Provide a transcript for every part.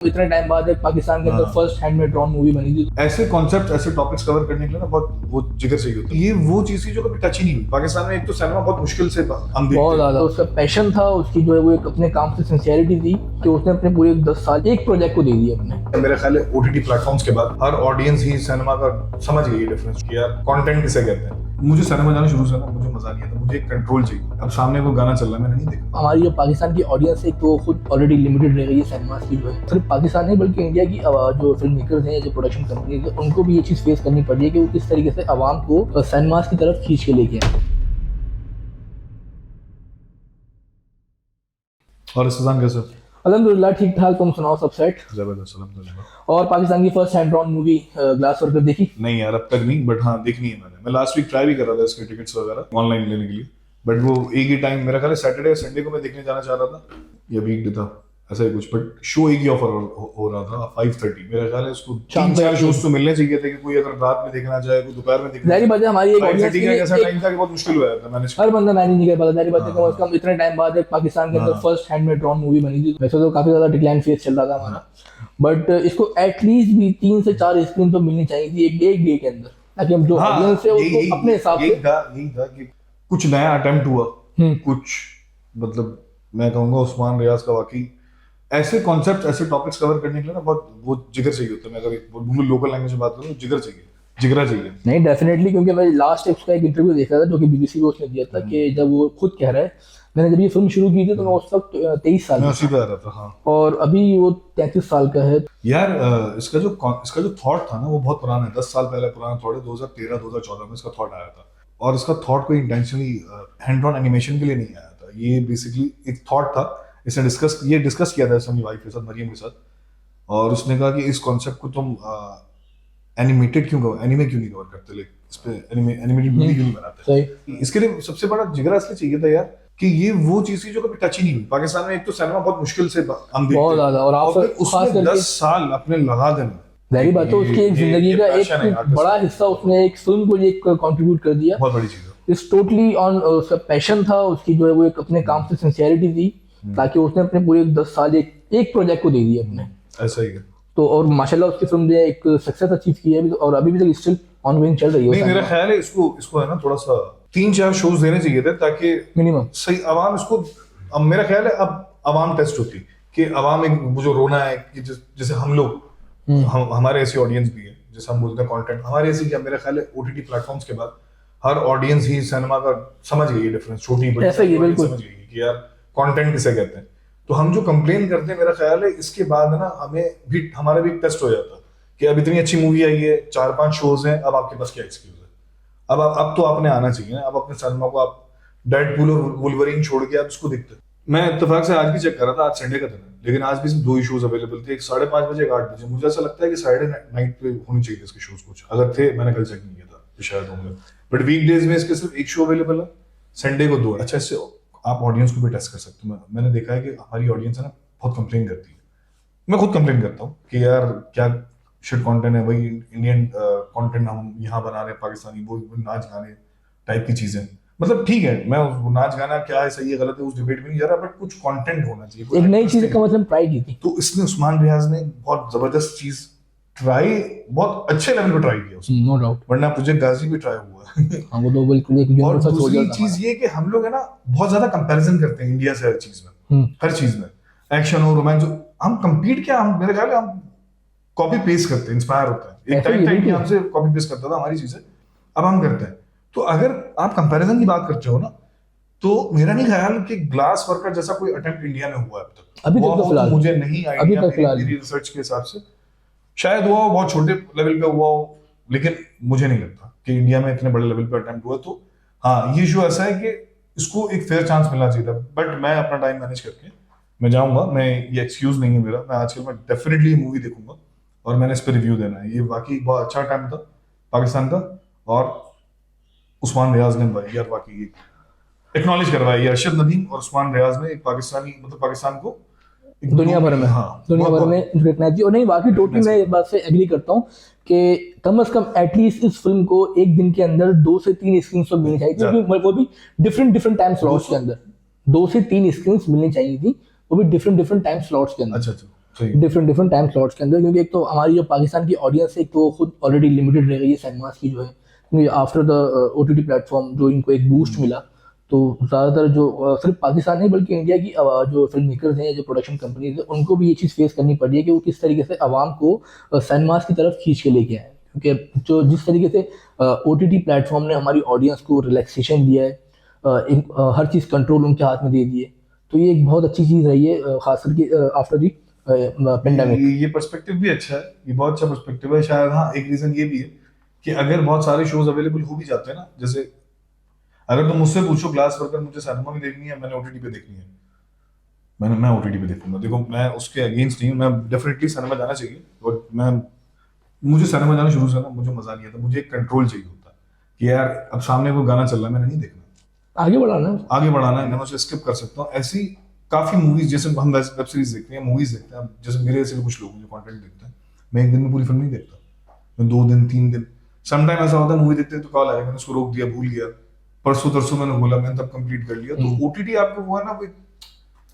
इतने टाइम बाद एक पाकिस्तान के अंदर फर्स्ट हैंडमेड ड्रोन मूवी बनी थी। ऐसे कॉन्सेप्ट ऐसे टॉपिक्स कवर करने के लिए ना बहुत वो जिगर चाहिए होता है। ये वो चीज थी जो कभी टच ही नहीं हुई पाकिस्तान में। एक तो सिनेमा बहुत मुश्किल से हम देखते बहुत ज्यादा उसका पैशन था, उसकी जो है वो एक अपने काम से सिंसियरिटी थी कि उसने अपने पूरे 10 साल एक प्रोजेक्ट को दे दिया अपने। मेरा ख्याल है ओटीटी प्लेटफॉर्म्स के बाद हर ऑडियंस ही सिनेमा का समझ गई डिफरेंस कि यार कंटेंट किसे कहते हैं। मुझे सिनेमा जाना शुरू से ना मुझे मजा नहीं आता, मुझे एक कंट्रोल चाहिए। अब सामने कोई गाना चल रहा है मैंने नहीं देखा। हमारी जो पाकिस्तान की ऑडियंस है तो खुद ऑलरेडी लिमिटेड रह गई है सिनेमा की जो है। सिर्फ पाकिस्तान नहीं बल्कि इंडिया की जो फिल्म मेकर्स हैं, जो प्रोडक्शन कंपनीज है, उनको भी ये चीज़ फेस करनी पड़ रही है कि वो किस तरीके से आवाम को सिनेमास की तरफ खींच के लेके आए। और इस्तेमाल कैसे? अल्हम्दुलिल्लाह ठीक ठाक, तुम सुनाओ सब सेट? जबरदस्त अल्हम्दुलिल्लाह। और पाकिस्तान की first hand drone movie glass worker देखी? नहीं यार अब तक नहीं, बट हाँ देखनी है मैंने। मैं लास्ट वीक ट्राई भी कर रहा था इसके टिकट्स वगैरह ऑनलाइन लेने के लिए, बट वो एक ही टाइम मेरा ख्याल है सैटरडे संडे को मैं देखने जाना चाह रहा था या वीकडे था ऐसा ही कुछ, बट शो एक ही ऑफर हो रहा था 5:30। मेरा ख्याल है उसको 3-4 शोज तो मिलने चाहिए थे कि कोई अगर रात में देखना चाहे, कोई दोपहर में देखना। जारी बात है हमारी एक ऑडियंस का ऐसा टाइम था कि बहुत मुश्किल हुआ था मैनेज। हर बंदा मैनेज नहीं कर पाता। जारी बात है कम से कम इतने टाइम बाद एक पाकिस्तान के अंदर फर्स्ट हैंडमेड ड्रोन मूवी बनी थी। वैसे तो काफी ज्यादा डिक्लाइन फेज चल रहा था हमारा, बट इसको एटलीस्ट भी 3 से 4 स्क्रीन तो मिलनी चाहिए थी एक डे के अंदर, ताकि हम जो ऑडियंस है उसको अपने हिसाब से। यही था कि कुछ नया अटेम्प्ट हुआ, कुछ मतलब मैं कहूंगा उस्मान रियाज का वाकई ऐसे कॉन्सेप्ट ऐसे टॉपिक्स कवर करने के लिए ना बहुत वो जिगर चाहिए होता है। मैं अगर लोकल लैंग्वेज में बात करूं जिगर चाहिए, जिगरा चाहिए। नहीं डेफिनेटली, क्योंकि मैं लास्ट उसका एक इंटरव्यू देख रहा था जो कि बीबीसी को उसने दिया था कि जब वो खुद कह रहा है मैंने जब ये फिल्म शुरू की थी तो मैं उस वक्त 23 साल में रहा था। हाँ। और अभी वो 33 साल का है यार। इसका जो थॉट था ना वो बहुत पुराना है, 10 साल पहले पुराना थॉट है। 2013-2014 में इसका थॉट आया था, और इसका थॉट कोई इंटेंशनली हैंड ऑन एनिमेशन के लिए नहीं आया था। ये बेसिकली एक थॉट था। इसने डिस्कस किया था अपनी वाइफ के साथ, मरियम के साथ, और उसने कहा कि इस कॉन्सेप्ट को तुम एनिमेटेड एनिमे क्यों नहीं कवर करते, लाइक इस पे एनिमेटेड मूवी क्यों नहीं बनाते। सही। इसके लिए सबसे बड़ा जिगरा इसलिए चाहिए था यार कि ये वो चीज थी जो कभी टच ही नहीं हुई पाकिस्तान में। एक तो सिनेमा बहुत मुश्किल से हम देखते बहुत ज्यादा, और आप उसमें 10 साल अपने लगा देना, जाहिर बात है उसकी एक जिंदगी का एक बड़ा हिस्सा उसने एक फिल्म को एक कंट्रीब्यूट कर दिया। बहुत बड़ी चीज है। इट्स टोटली ऑन उसका पैशन था, उसकी जो है वो एक अपने काम से सिंसियरिटी थी, ताकि उसने अपने पूरे 10 साल एक प्रोजेक्ट को दे दिया अपने। ऐसा ही है तो और माशाल्लाह उसकी फिल्म ने एक सक्सेस अचीव की है और अभी भी तक स्टिल ऑनगोइंग चल रही है। नहीं मेरा ख्याल है इसको है ना थोड़ा सा 3-4 शोज देने चाहिए थे ताकि मिनिमम सही आवाम इसको। अब मेरा ख्याल है अब आवाम टेस्ट होती कि आवाम एक वो जो रोना है कि जैसे हम लोग हमारे ऐसी ऑडियंस भी है, जैसे हम बोलते हैं कंटेंट हमारे ऐसी। क्या मेरा ख्याल है ओटीटी प्लेटफॉर्म्स के बाद हर ऑडियंस ही सिनेमा का समझ गई है डिफरेंस, छोटी बड़ी समझ गई कि यार कंटेंट किसे कहते हैं। तो हम जो कंप्लेन करते हैं मेरा ख्याल है इसके बाद ना हमारा भी टेस्ट हो जाता कि अब इतनी अच्छी मूवी आई है, 4-5 शोज हैं, अब आपके पास क्या एक्सक्यूज है। अब तो आपने आना चाहिए ना। अब अपने सिनेमा को आप डेडपूल और वुल्वरीन छोड़ के आप उसको देखते। मैं इत्तेफाक से आज भी चेक कर रहा था, आज संडे का दिन है लेकिन आज भी सिर्फ 2 ही शोज अवेलेबल थे, एक 5:30 बजे, एक 8 बजे। मुझे ऐसा लगता है कि साइड नाइट पे होनी चाहिए इसके शोज, कुछ अगर थे मैंने कल चेक नहीं किया था तो शायद होंगे, बट वीकडेज में इसके सिर्फ एक शो अवेलेबल है, संडे को 2। अच्छा इससे आप ऑडियंस को भी टेस्ट कर सकते हो। मैंने देखा है कि हमारी ऑडियंस है ना बहुत कंप्लेन करती है, मैं खुद कंप्लेन करता हूँ कि यार क्या शिट कंटेंट है भाई, इंडियन कंटेंट हम यहाँ बना रहे हैं, पाकिस्तानी वो नाच गाने टाइप की चीजें। मतलब ठीक है, मैं नाच गाना क्या है सही है गलत है उस डिबेट में नहीं जा रहा, बट कुछ कंटेंट होना चाहिए, एक नई चीज का मतलब ट्राई की थी। तो इसने उस्मान रियाज ने बहुत जबरदस्त चीज ट्राई, बहुत अच्छे लेवल पे ट्राई किया उसने, नो डाउट। वरना प्रोजेक्ट गाजी भी ट्राई हुआ है। हाँ वो तो बिल्कुल एक यूनिवर्सल सोल्जर। और दूसरी चीज ये कि हम लोग है ना बहुत ज्यादा कंपैरिजन करते हैं इंडिया से हर चीज में, हर चीज में एक्शन हो, रोमांस हो। हम कंपीट क्या, हम मेरे ख्याल है हम कॉपी पेस्ट करते हैं, इंस्पायर होता है। एक टाइम हमसे कॉपी पेस्ट करता था हमारी चीजें, अब हम करते हैं। तो अगर आप कंपैरिजन की बात करते हो ना, तो मेरा नहीं ख्याल कि ग्लास वर्कर जैसा कोई अटेम्प्ट इंडिया में हुआ है अब तक। अभी तक तो फिलहाल मुझे नहीं आइडिया, मेरी रिसर्च के हिसाब से शायद हुआ हो, बहुत छोटे लेवल पे हुआ हो, लेकिन मुझे नहीं लगता कि इंडिया में इतने बड़े लेवल पे अटेम्प्ट हुआ। तो हाँ ये इशू ऐसा है कि इसको एक फेयर चांस मिलना चाहिए था, बट मैं अपना टाइम मैनेज करके मैं जाऊंगा। मैं ये एक्सक्यूज नहीं है मेरा, मैं आजकल मैं डेफिनेटली मूवी देखूंगा और मैंने इस पर रिव्यू देना है। ये वाकई बहुत अच्छा टाइम था पाकिस्तान का, और उस्मान रियाज ने यार वाकई एक्नॉलेज करवाया। ये अरशद नदीम और उस्मान रियाज ने एक पाकिस्तानी मतलब पाकिस्तान को दुनिया भर में, हाँ दुनिया भर में रिकॉग्नाइज किया। और नहीं वाकई टोटली मैं इस बात से एग्री करता हूँ कि कम से कम एटलीस्ट इस फिल्म को एक दिन के अंदर 2 से 3 स्क्रीन्स तो मिलनी चाहिए थी, वो भी डिफरेंट टाइम स्लॉट्स के अंदर 2 से 3 स्क्रीन्स मिलनी चाहिए थी, वो भी डिफरेंट टाइम स्लॉट्स के अंदर। अच्छा सही। डिफरेंट टाइम स्लॉट्स के अंदर, क्योंकि एक तो हमारी जो पाकिस्तान की ऑडियंस है, एक तो खुद ऑलरेडी लिमिटेड रह गई है सिनेमास की जो है, क्योंकि आफ्टर द ओटीटी प्लेटफॉर्म जो इनको एक बूस्ट मिला, तो ज़्यादातर जो सिर्फ पाकिस्तान नहीं बल्कि इंडिया की जो फिल्म मेकर्स हैं, जो प्रोडक्शन कंपनीज हैं, उनको भी ये चीज़ फेस करनी पड़ी है कि वो किस तरीके से आवाम को सिनेमास की तरफ खींच के लेके आए, क्योंकि जो जिस तरीके से ओटीटी प्लेटफॉर्म ने हमारी ऑडियंस को रिलैक्सेशन दिया है, हर चीज़ कंट्रोल उनके हाथ में दे दिए, तो ये एक बहुत अच्छी चीज़ रही है, खास करके आफ्टर दी पेंडेमिक। ये पर्सपेक्टिव भी अच्छा है, ये बहुत अच्छा पर्सपेक्टिव है शायद। हाँ, एक रीजन ये भी है कि अगर बहुत सारे शोज अवेलेबल हो भी जाते हैं ना, जैसे अगर तुम मुझसे पूछो ग्लास वर्कर मुझे सिनेमा में देखनी है, मैंने ओटीटी पे देखनी है, मैं ओटीटी पे देखूंगा। देखो मैं उसके अगेंस्ट नहीं हूँ, मैं डेफिनेटली सिनेमा जाना चाहिए, और मुझे सिनेमा जाना शुरू से ना मुझे मजा नहीं आता, मुझे एक कंट्रोल चाहिए होता है कि यार अब सामने कोई गाना चल रहा है, मैंने नहीं देखना, आगे बढ़ाना है, मैं उसे स्किप कर सकता हूँ। ऐसी काफी मूवीज, जैसे हम वेब सीरीज देखते हैं, मूवीज देखते हैं, जैसे मेरे ऐसे भी कुछ लोग जो कंटेंट देखते हैं, मैं एक दिन में पूरी फिल्म नहीं देखता, मैं 2 दिन 3 दिन, समटाइम ऐसा होता है मूवी देखते हैं तो कॉल आया, मैंने उसको रोक दिया, भूल गया, परसों तरसों मैंने बोला, मैंने तब कंप्लीट कर लिया। तो ओटीटी आपको वो है ना,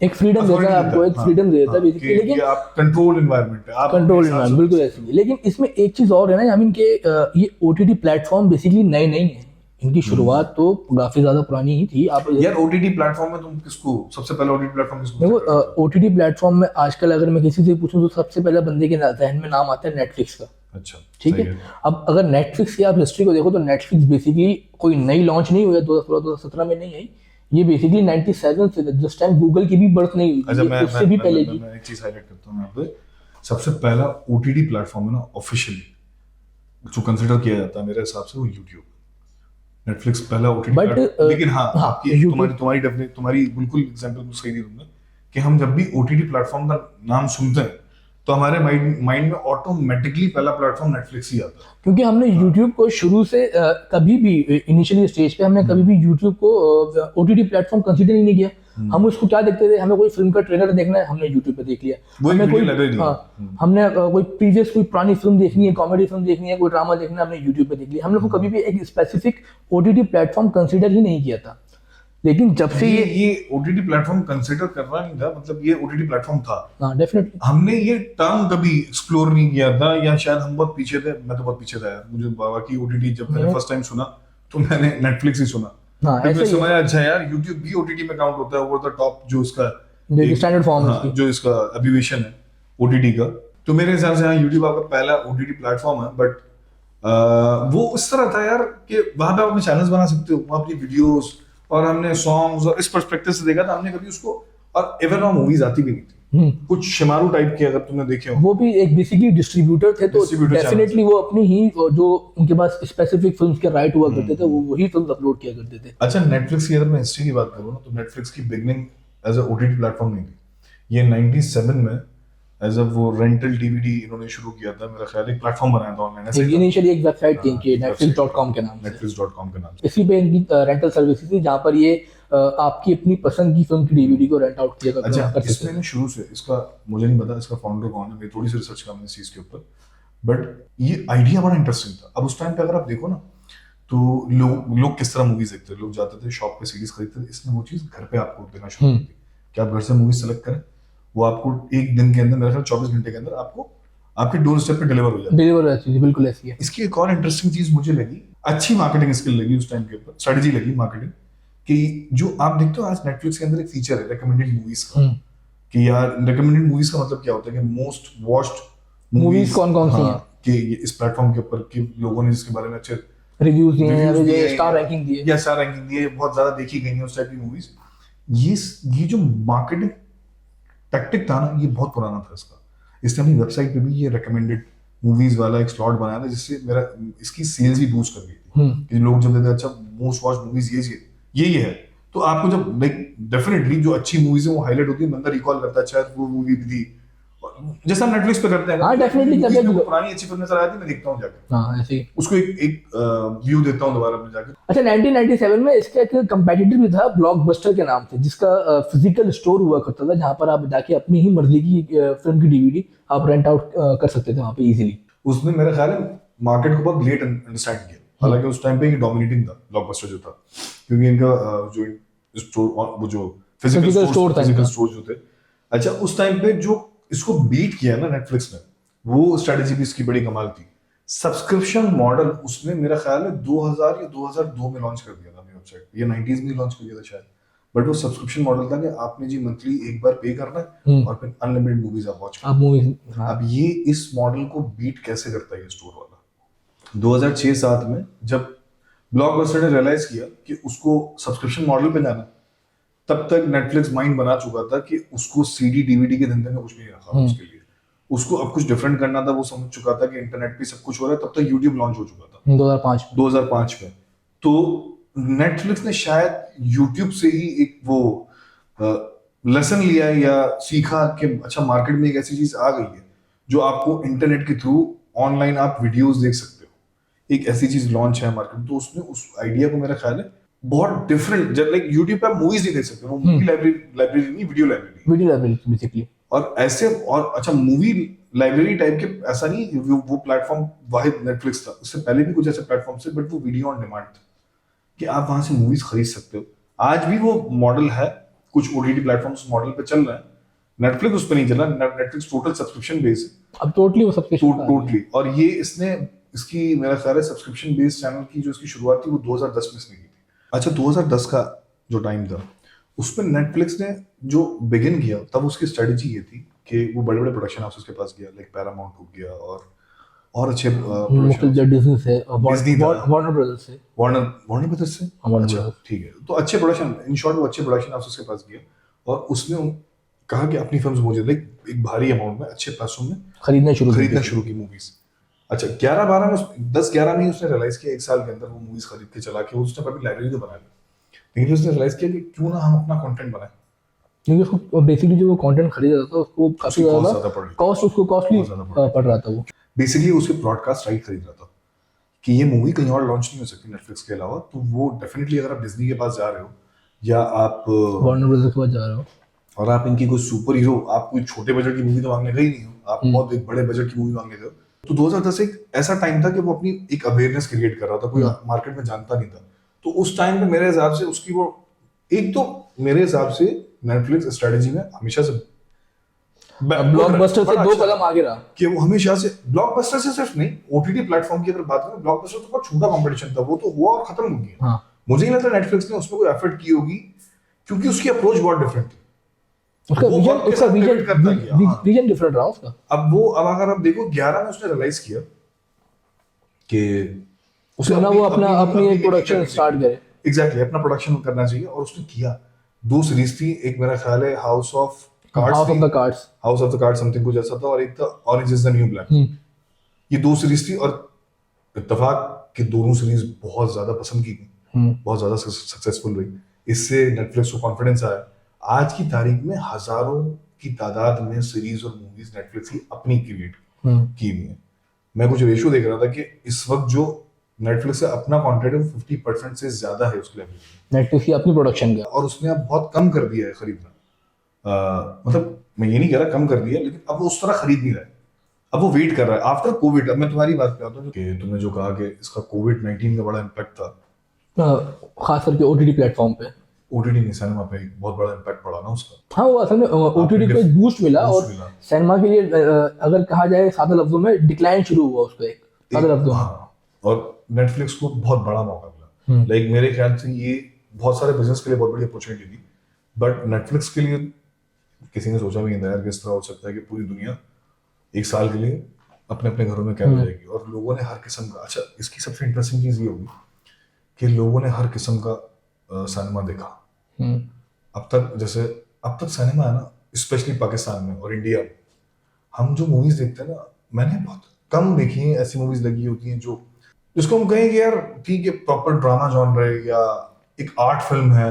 एक फ्रीडम देता है आपको, एक फ्रीडम देता है बेसिकली, लेकिन आप कंट्रोल एनवायरनमेंट है, आप कंट्रोल एनवायरनमेंट बिल्कुल ऐसी है। लेकिन इसमें एक चीज और है ना, आई मीन के ये ओटीटी प्लेटफॉर्म बेसिकली नए नहीं है, इनकी शुरुआत तो काफी ज्यादा पुरानी ही थी। आप यार ओटीटी प्लेटफॉर्म में तुम किसको सबसे पहले ओटीटी प्लेटफॉर्म किसको देखो, ओटीटी प्लेटफॉर्म में आजकल अगर मैं किसी से पूछूं तो सबसे पहले बंदे के जहन में नाम आता है नेटफ्लिक्स का। अच्छा, ठीक है। अब अगर नेटफ्लिक्स की आप हिस्ट्री को देखो तो नेटफ्लिक्स बेसिकली कोई नई लॉन्च नहीं हुई, 2016-2017 में नहीं आई, ये बेसिकली 97 से, जिस टाइम गूगल की भी बर्थ नहीं हुई थी, उससे भी पहले की। मैं एक चीज हाईलाइट करता हूं यहाँ पे, सबसे पहला ओटीटी प्लेटफॉर्म है ना ऑफिशियली जो कंसीडर किया जाता है मेरे हिसाब से, वो यूट्यूब। नेटफ्लिक्स पहला ओटीटी प्लेटफॉर्म, लेकिन हाँ आपकी तुम्हारी बिल्कुल एग्जांपल सही नहीं दूंगा कि हम जब भी ओटीटी प्लेटफॉर्म का नाम सुनते हैं तो हमारे माइंड में ऑटोमेटिकली पहला प्लेटफॉर्म नेटफ्लिक्स ही आता है, क्योंकि हमने यूट्यूब को शुरू से कभी भी इनिशियली स्टेज पे हमने कभी भी यूट्यूब को ओटीटी प्लेटफॉर्म कंसीडर ही नहीं किया। हम उसको क्या देखते थे, हमें कोई फिल्म का ट्रेलर देखना है, हमने यूट्यूब पे देख लिया। हमें कोई हमने कोई प्रीवियस कोई पुरानी फिल्म देखनी है, कॉमेडी फिल्म देखनी है, कोई ड्रामा देखना है, हमने यूट्यूब पे देख लिया। हम लोग को कभी भी एक स्पेसिफिक ओटीटी प्लेटफॉर्म कंसीडर ही नहीं किया था। लेकिन जब से ये ओटीटी प्लेटफॉर्म कंसीडर करना नहीं था, मतलब ये ओटीटी प्लेटफॉर्म था। हाँ डेफिनेटली। हमने ये टर्म कभी एक्सप्लोर नहीं किया था, या शायद हम बहुत पीछे थे, मैं तो बहुत पीछे था यार। मुझे बाबा की ओटीटी जब मैंने फर्स्ट टाइम सुना तो मैंने नेटफ्लिक्स ही सुना। हाँ, फिर मैं समझा अच्छा यार यूट्यूब भी ओटीटी में काउंट होता है, ओवर द टॉप जो इसका स्टैंडर्ड फॉर्म है, जो इसका एब्रिविएशन है ओटीटी का। तो मेरे हिसाब से हाँ यूट्यूब आपका पहला ओटीटी प्लेटफॉर्म है, बट वो इस तरह था यार कि वहां पे आप अपने चैनल्स बना सकते हो, वहां अपनी वीडियोस और हमने सॉन्ग्स और इस पर्सपेक्टिव से देखा था हमने कभी उसको। और इवन वहां मूवीज आती भी नहीं थी, कुछ शिमारू टाइप के, अगर तुमने देखे हो, वो भी एक बेसिकली डिस्ट्रीब्यूटर थे, तो डेफिनेटली वो अपनी ही जो उनके पास स्पेसिफिक फिल्म्स के राइट हुआ करते थे, वो वही फिल्म अपलोड किया करते थे। अच्छा, नेटफ्लिक्स की अगर मैं हिस्ट्री की बात करूँ ना, तो नेटफ्लिक्स की beginning as a OTT platform नहीं थी। ये 97 में एज अ वो रेंटल डीवीडी इन्होंने शुरू किया था, मेरा ख्याल एक प्लेटफॉर्म बनाया था ऑनलाइन ऐसे। इनिशियली एक वेबसाइट थी इनकी netflix.com के नाम से, netflix.com के नाम से। इसी पे इनकी रेंटल सर्विसेज थी, जहाँ पर ये आपकी अपनी पसंद की फिल्म की डीवीडी को रेंट आउट किया करते थे। अच्छा, इसमें शुरू से, इसका मुझे नहीं पता इसका फाउंडर कौन है, मैं थोड़ी सी रिसर्च करनी इस चीज के ऊपर, बट ये आइडिया बड़ा इंटरेस्टिंग था। अब उस टाइम पे अगर आप देखो ना, तो लोग किस तरह मूवीज देखते थे, लोग जाते थे शॉप पे सीरीज खरीदते थे, इसने वो चीज घर पे आपको देना शुरू कर दी कि आप घर से मूवी सेलेक्ट करें, वो आपको एक दिन के अंदर, मेरे ख्याल 24 घंटे के अंदर आपको आपके डोर स्टेप पे डिलीवर हो जाती है। बिल्कुल ऐसी है। इसकी एक और इंटरेस्टिंग चीज मुझे लगी, अच्छी मार्केटिंग स्किल लगी उस टाइम के ऊपर, स्ट्रेटजी लगी मार्केटिंग, कि जो आप देखते हो आज नेटफ्लिक्स के अंदर एक फीचर है रिकमेंडेड मूवीज का, कि यार रिकमेंडेड मूवीज का मतलब क्या होता है कि मोस्ट वॉच्ड मूवीज कौन-कौन सी हैं कि इस प्लेटफॉर्म के ऊपर कि लोगों ने जिसके बारे में अच्छे रिव्यूज दिए हैं, या स्टार रैंकिंग दी है, या स्टार रैंकिंग दी है, बहुत ज्यादा देखी गई है उस टाइप की मूवीज। ये जो मार्केटिंग टैक्टिक था ना, ये बहुत पुराना था इसका। इसने अपनी वेबसाइट पे भी ये रिकमेंडेड मूवीज वाला एक स्लॉट बनाया था, जिससे मेरा इसकी सेल्स भी बूस्ट कर गई थी कि लोग जब देखते अच्छा मोस्ट वॉच मूवीज ये है, तो आपको जब लाइक डेफिनेटली जो अच्छी मूवीज है वो हाईलाइट होती है, बंदा रिकॉल करता है शायद वो मूवी भी थी, जैसा हम नेटफ्लिक्स पे करते हैं। हाँ डेफिनेटली, जब पुरानी अच्छी फिल्म नजर आती है मैं देखता हूँ जाकर, हाँ ऐसे ही उसको एक व्यू देता हूँ दोबारा में जाकर। अच्छा, 1997 में इसका एक कंपेटिटर भी था ब्लॉकबस्टर के नाम से, जिसका फिजिकल स्टोर हुआ करता था, जहाँ पर आप जाके अपनी ही मर्जी की फिल्म की डीवीडी आप रेंट आउट कर सकते थे वहाँ पे इजीली। उसने मेरा ख्याल है मार्केट को बहुत लेट अंडरस्टैंड किया, हालांकि उस टाइम पे ये डोमिनेटिंग था ब्लॉकबस्टर जो था, क्योंकि इनका जो स्टोर, वो जो फिजिकल स्टोर जो थे, अच्छा उस टाइम पे जो इसको बीट किया ना नेटफ्लिक्स ने, वो स्ट्रेटेजी भी इसकी बड़ी कमाल थी। सब्सक्रिप्शन मॉडल उसने मेरा ख्याल है 2000 या 2002 में लॉन्च कर दिया था अपनी वेबसाइट, या 90s में लॉन्च कर दिया था शायद। बट वो सब्सक्रिप्शन मॉडल था कि आपने जी मंथली एक बार पे करना है और फिर अनलिमिटेड मूवीज आप वॉच आप मूवीज। अब ये इस मॉडल को बीट कैसे करता है ये स्टोर वाला? 2006-07 में जब ब्लॉकबस्टर ने रियलाइज किया कि उसको सब्सक्रिप्शन मॉडल पे जाना, तब तक नेटफ्लिक्स माइंड बना चुका था कि उसको सीडी डीवीडी के धंधे में कुछ नहीं रखा उसके लिए, उसको अब कुछ डिफरेंट करना था। वो समझ चुका था कि इंटरनेट पे सब कुछ हो रहा है, तब तक यूट्यूब लॉन्च हो चुका था 2005 में। तो नेटफ्लिक्स ने शायद यूट्यूब से ही एक वो लेसन लिया या सीखा कि अच्छा मार्केट में एक ऐसी चीज आ गई है जो आपको इंटरनेट के थ्रू ऑनलाइन आप वीडियोस देख सकते हो, एक ऐसी चीज लॉन्च है मार्केट में। तो उसने उस आइडिया को मेरा ख्याल है बहुत डिफरेंट, जब लाइक यूट्यूब पे आप मूवीज नहीं देख सकते, वो मूवी लाइब्रेरी नहीं, वीडियो लाइब्रेरी बेसिकली। और ऐसे और अच्छा मूवी लाइब्रेरी टाइप के ऐसा नहीं वो प्लेटफॉर्म वाहिद नेटफ्लिक्स था, उससे पहले भी कुछ ऐसे प्लेटफॉर्म से, बट वो वीडियो ऑन डिमांड था कि आप वहां से मूवीज खरीद सकते हो। आज भी वो मॉडल है, कुछ ओटीटी प्लेटफॉर्म्स मॉडल पे चल रहा है, नेटफ्लिक्स उस पर नहीं चल रहा। नेटफ्लिक्स टोटल सब्सक्रिप्शन बेस है अब, टोटली वो सब्सक्रिप्शन टोटली। और ये इसने इसकी मेरा ख्याल है सब्सक्रिप्शन बेस्ड चैनल की जो इसकी शुरुआत थी वो 2010 में इसने की थी। अच्छा 2010 का जो टाइम था उसमें नेटफ्लिक्स ने जो बिगिन किया तब उसकी स्ट्रेटेजी ये थी कि वो बड़े बड़े प्रोडक्शन हाउसेस के पास गया, लाइक पैरामाउंट हो गया और अच्छे डिज्नी से, वार्नर ब्रदर्स से, वार्नर ब्रदर्स से, अच्छा ठीक है। तो अच्छे प्रोडक्शन, इन शॉर्ट वो अच्छे प्रोडक्शन हाउसेस के पास गया और उसने कहा कि अपनी फिल्म्स मुझे लाइक एक भारी अमाउंट में अच्छे पैसों में खरीदना शुरू की मूवीज। अच्छा 11-12 में 10-11 में ही उसने रियलाइज किया, एक साल के अंदर वो मूवीज खरीद के चला के उसने अपनी लाइब्रेरी तो बना ली, लेकिन उसने रियलाइज किया कि क्यों ना हम अपना कंटेंट बनाएं, क्योंकि उसको बेसिकली जो वो कंटेंट खरीदा था उसको काफी ज्यादा कॉस्टली पड़ रहा था। वो बेसिकली उसके ब्रॉडकास्ट राइट खरीद रहा था कि ये मूवी कहीं और लॉन्च नहीं हो सकती नेटफ्लिक्स के अलावा। तो वो डेफिनेटली अगर आप डिज्नी के पास जा रहे हो या आप वार्नर ब्रदर्स के पास जा रहे हो और आप इनकी कोई सुपर हीरो, आप कोई छोटे बजट की मूवी तो मांगने गए ही नहीं हो, आप बहुत एक बड़े बजट की मूवी मांगे थे। तो 2010 एक ऐसा टाइम था कि वो अपनी एक अवेयरनेस क्रिएट कर रहा था, कोई मार्केट में जानता नहीं था। तो उस टाइम पे मेरे हिसाब से उसकी वो एक तो मेरे हिसाब से नेटफ्लिक्स स्ट्रेटजी में हमेशा से ब्लॉकबस्टर से 2 कदम आगे रहा कि वो हमेशा से ब्लॉकबस्टर से सिर्फ नहीं, ओटीटी प्लेटफॉर्म की अगर बात करें, ब्लॉकबस्टर तो बहुत छोटा कंपटीशन था, वो तो हुआ और खत्म हो गया। हाँ। मुझे नहीं लगता नेटफ्लिक्स ने उसमें कोई एफर्ट की होगी क्योंकि उसकी अप्रोच बहुत डिफरेंट थी, उसका विजन डिफरेंट रहा उसका। अब अगर आप देखो 11 में उसने रियलाइज किया कि उसे ना वो अपनी एक प्रोडक्शन स्टार्ट करे, एग्जैक्टली अपना प्रोडक्शन करना चाहिए, और उसने किया। 2 सीरीज थी, एक मेरा ख्याल है house of the cards something कुछ ऐसा था, और एक था orange is the new black. ये 2 सीरीज थी और इत्तेफाक कि दोनों सीरीज बहुत ज्यादा पसंद की गई, बहुत ज्यादा सक्सेसफुल हुई। इससे नेटफ्लिक्स को कॉन्फिडेंस आया। आज की तारीख में हजारों की तादाद में सीरीज और मूवीज नेटफ्लिक्स की अपनी क्रिएट की हुई है। मैं कुछ रेशियो देख रहा था कि इस वक्त जो नेटफ्लिक्स का अपना कंटेंट है 50% से ज्यादा है उसके लाइब्रेरी, नेटफ्लिक्स की अपनी प्रोडक्शन का, और उसने अब बहुत कम कर दिया है खरीदना। मतलब मैं ये नहीं कह रहा कम कर दिया, लेकिन अब वो उस तरह खरीद नहीं रहा है, अब वो वेट कर रहा है आफ्टर कोविड। अब मैं तुम्हारी बात पे आता हूँ कि तुमने जो कहा कि इसका कोविड-19 का बड़ा इम्पैक्ट था, खास करके ओटीटी प्लेटफॉर्म पे, ओटीटी नहीं सिनेमा पे एक बहुत बड़ा इम्पैक्ट पड़ा ना उसका। हाँ, वो असल में ओटीटी को एक बूस्ट मिला, और सिनेमा के लिए अगर कहा जाए सादा लफ्जों में डिक्लाइन शुरू हुआ उसका, एक सादा लफ्जों में। और नेटफ्लिक्स को बहुत बड़ा मौका मिला। लाइक मेरे ख्याल से ये बहुत सारे बिजनेस के लिए बहुत बड़ी अपॉर्चुनिटी थी, बट नेटफ्लिक्स के लिए किसी ने सोचा भी नहीं था यार कि इस तरह हो सकता है कि पूरी दुनिया एक साल के लिए अपने अपने घरों में कैद हो जाएगी, और लोगों ने हर किस्म का, अच्छा इसकी सबसे इंटरेस्टिंग चीज ये होगी कि लोगों ने हर किस्म का सिनेमा देखा। अब तक सिनेमा है ना, स्पेशली पाकिस्तान में और इंडिया में, हम जो मूवीज देखते हैं ना, मैंने बहुत कम देखी है ऐसी मूवीज लगी होती हैं जो जिसको हम कहें कि यार ठीक है प्रॉपर ड्रामा जॉनर है या एक आर्ट फिल्म है।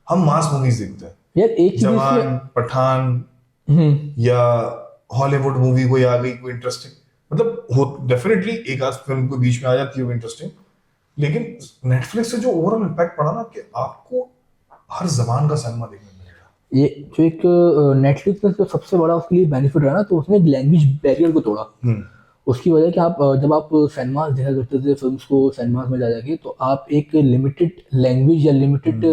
हम मास मूवीज देखते हैं यार, एक जवान, पठान या हॉलीवुड मूवी कोई आ गई कोई इंटरेस्टिंग, मतलब हो डेफिनेटली एक आध फिल्म को बीच में आ जाती है इंटरेस्टिंग, लेकिन नेटफ्लिक्स से जो ओवरऑल इम्पैक्ट पड़ा ना कि आपको हर जबान का सिनेमा देखने मिलेगा। ये जो एक नेटफ्लिक्स का सबसे बड़ा उसके लिए बेनिफिट है ना, तो उसने लैंग्वेज बैरियर को तोड़ा। उसकी वजह कि आप जब आप सिनेमास देखा करते थे फिल्म्स को सिनेमास में जा जाके, तो आप एक लिमिटेड लैंग्वेज या लिमिटेड